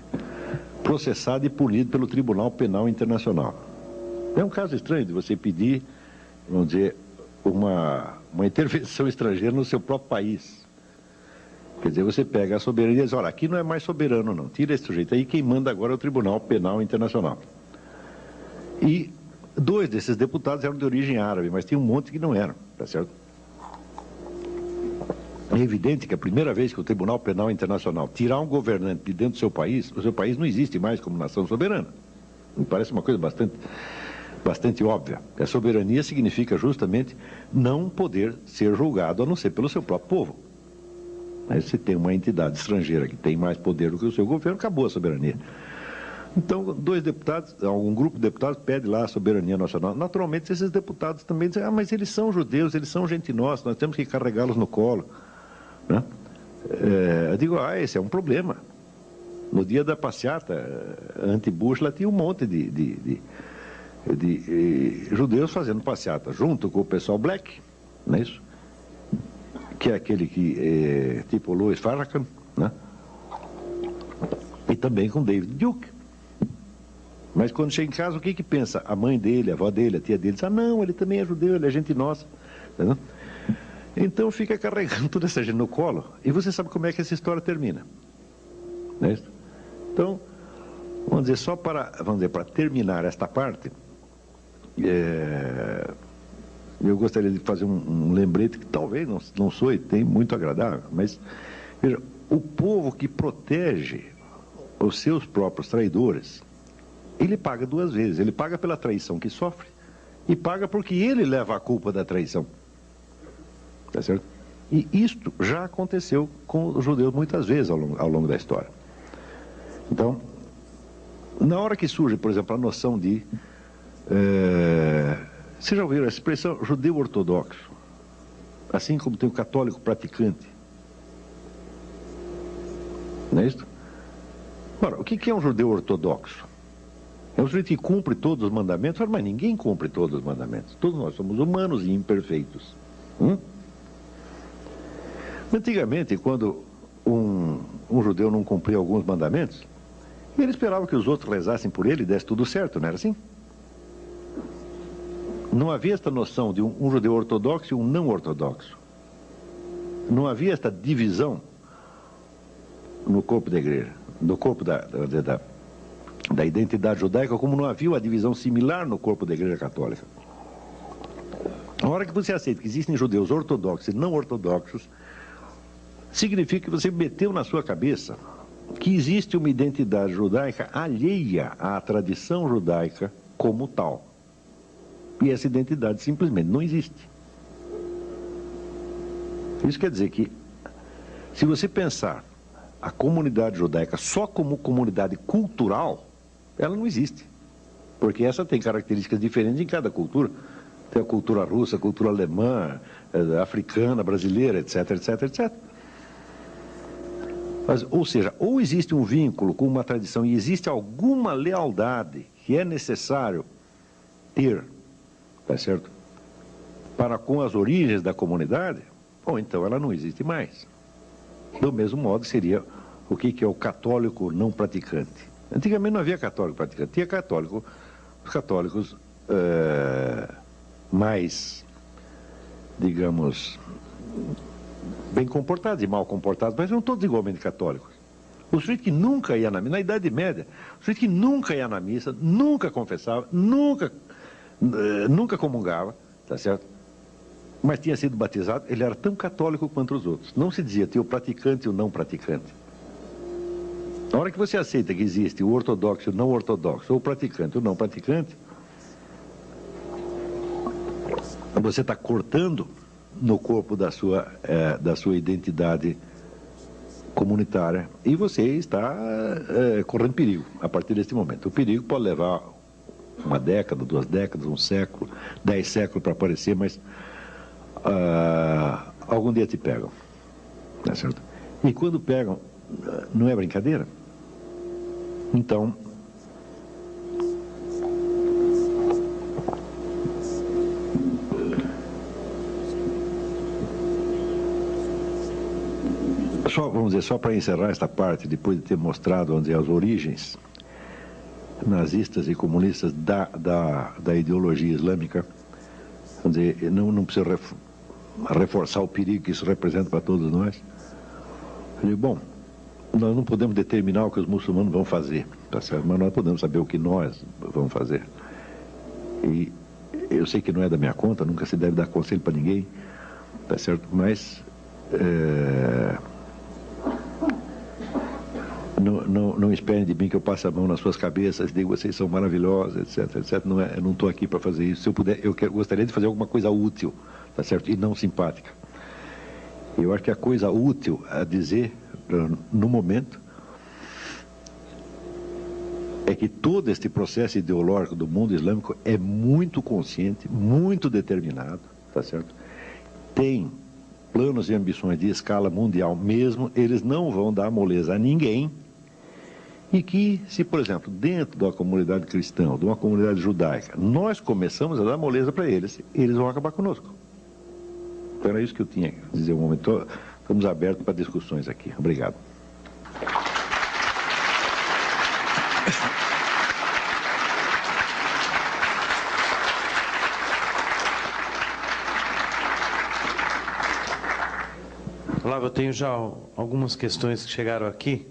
processado e punido pelo Tribunal Penal Internacional. É um caso estranho de você pedir, vamos dizer, uma intervenção estrangeira no seu próprio país. Quer dizer, você pega a soberania e diz, olha, aqui não é mais soberano não, tira esse sujeito aí, quem manda agora é o Tribunal Penal Internacional. E 2 desses deputados eram de origem árabe, mas tem um monte que não eram, tá certo? É evidente que a primeira vez que o Tribunal Penal Internacional tirar um governante de dentro do seu país, o seu país não existe mais como nação soberana. Me parece uma coisa bastante óbvia. A soberania significa justamente não poder ser julgado a não ser pelo seu próprio povo. Aí se tem uma entidade estrangeira que tem mais poder do que o seu governo, acabou a soberania. Então, 2 deputados, um grupo de deputados pede lá a soberania nacional. Naturalmente, esses deputados também dizem, mas eles são judeus, eles são gente nossa, nós temos que carregá-los no colo. Né? Eu digo, esse é um problema. No dia da passeata anti-Bush, lá tinha um monte de judeus fazendo passeata, junto com o pessoal black, não é isso? Que é aquele que, tipo Louis Farrakhan, né? E também com David Duke. Mas quando chega em casa, o que pensa? A mãe dele, a avó dele, a tia dele, diz, não, ele também é judeu, ele é gente nossa. Entendeu? Então fica carregando toda essa gente no colo, e você sabe como é que essa história termina. Não é isso? Então, vamos dizer, para terminar esta parte, Eu gostaria de fazer um lembrete que talvez não soe tem muito agradável, mas veja, o povo que protege os seus próprios traidores, ele paga duas vezes. Ele paga pela traição que sofre e paga porque ele leva a culpa da traição. Tá certo? E isto já aconteceu com os judeus muitas vezes ao longo da história. Então, na hora que surge, por exemplo, a noção de... vocês já ouviram a expressão judeu ortodoxo? Assim como tem o católico praticante. Não é isso? Ora, o que é um judeu ortodoxo? É um sujeito que cumpre todos os mandamentos, mas ninguém cumpre todos os mandamentos. Todos nós somos humanos e imperfeitos. Antigamente, quando um judeu não cumpria alguns mandamentos, ele esperava que os outros rezassem por ele e desse tudo certo, não era assim? Não havia esta noção de um judeu ortodoxo e um não ortodoxo. Não havia esta divisão no corpo da igreja, no corpo da identidade judaica, como não havia uma divisão similar no corpo da igreja católica. A hora que você aceita que existem judeus ortodoxos e não ortodoxos, significa que você meteu na sua cabeça que existe uma identidade judaica alheia à tradição judaica como tal. E essa identidade simplesmente não existe. Isso quer dizer que, se você pensar a comunidade judaica só como comunidade cultural, ela não existe. Porque essa tem características diferentes em cada cultura. Tem a cultura russa, a cultura alemã, africana, brasileira, etc, etc, etc. Mas, ou seja, ou existe um vínculo com uma tradição e existe alguma lealdade que é necessário ter, tá certo? Para com as origens da comunidade, ou então ela não existe mais. Do mesmo modo seria o que é o católico não praticante. Antigamente não havia católico praticante, tinha os católicos mais, digamos, bem comportados e mal comportados, mas não todos igualmente católicos. O sujeito que nunca ia na Idade Média, o sujeito que nunca ia na missa, nunca confessava, nunca comungava, tá certo? Mas tinha sido batizado, ele era tão católico quanto os outros. Não se dizia, tinha o praticante e o não praticante. Na hora que você aceita que existe o ortodoxo e o não ortodoxo, ou o praticante e o não praticante, você está cortando no corpo da sua identidade comunitária e você está correndo perigo a partir desse momento. O perigo pode levar uma década, 2 décadas, 1 século, 10 séculos para aparecer, mas algum dia te pegam, tá certo? E quando pegam, não é brincadeira? Então, vamos dizer, só para encerrar esta parte, depois de ter mostrado, vamos dizer, as origens nazistas e comunistas da ideologia islâmica, vamos dizer, não precisa reforçar o perigo que isso representa para todos nós. Eu digo, bom, nós não podemos determinar o que os muçulmanos vão fazer, tá certo? Mas nós podemos saber o que nós vamos fazer. E eu sei que não é da minha conta, nunca se deve dar conselho para ninguém, tá certo? Mas não esperem de mim que eu passe a mão nas suas cabeças, digo, vocês são maravilhosos, etc, etc. Eu não estou aqui para fazer isso. Se eu puder, gostaria de fazer alguma coisa útil, tá certo? E não simpática. Eu acho que a coisa útil a dizer, no momento, é que todo este processo ideológico do mundo islâmico é muito consciente, muito determinado, tá certo? Tem planos e ambições de escala mundial mesmo, eles não vão dar moleza a ninguém. E que, se, por exemplo, dentro da comunidade cristã, de uma comunidade judaica, nós começamos a dar moleza para eles, eles vão acabar conosco. Então era isso que eu tinha a dizer um momento. Estamos abertos para discussões aqui. Obrigado. Olá, eu tenho já algumas questões que chegaram aqui.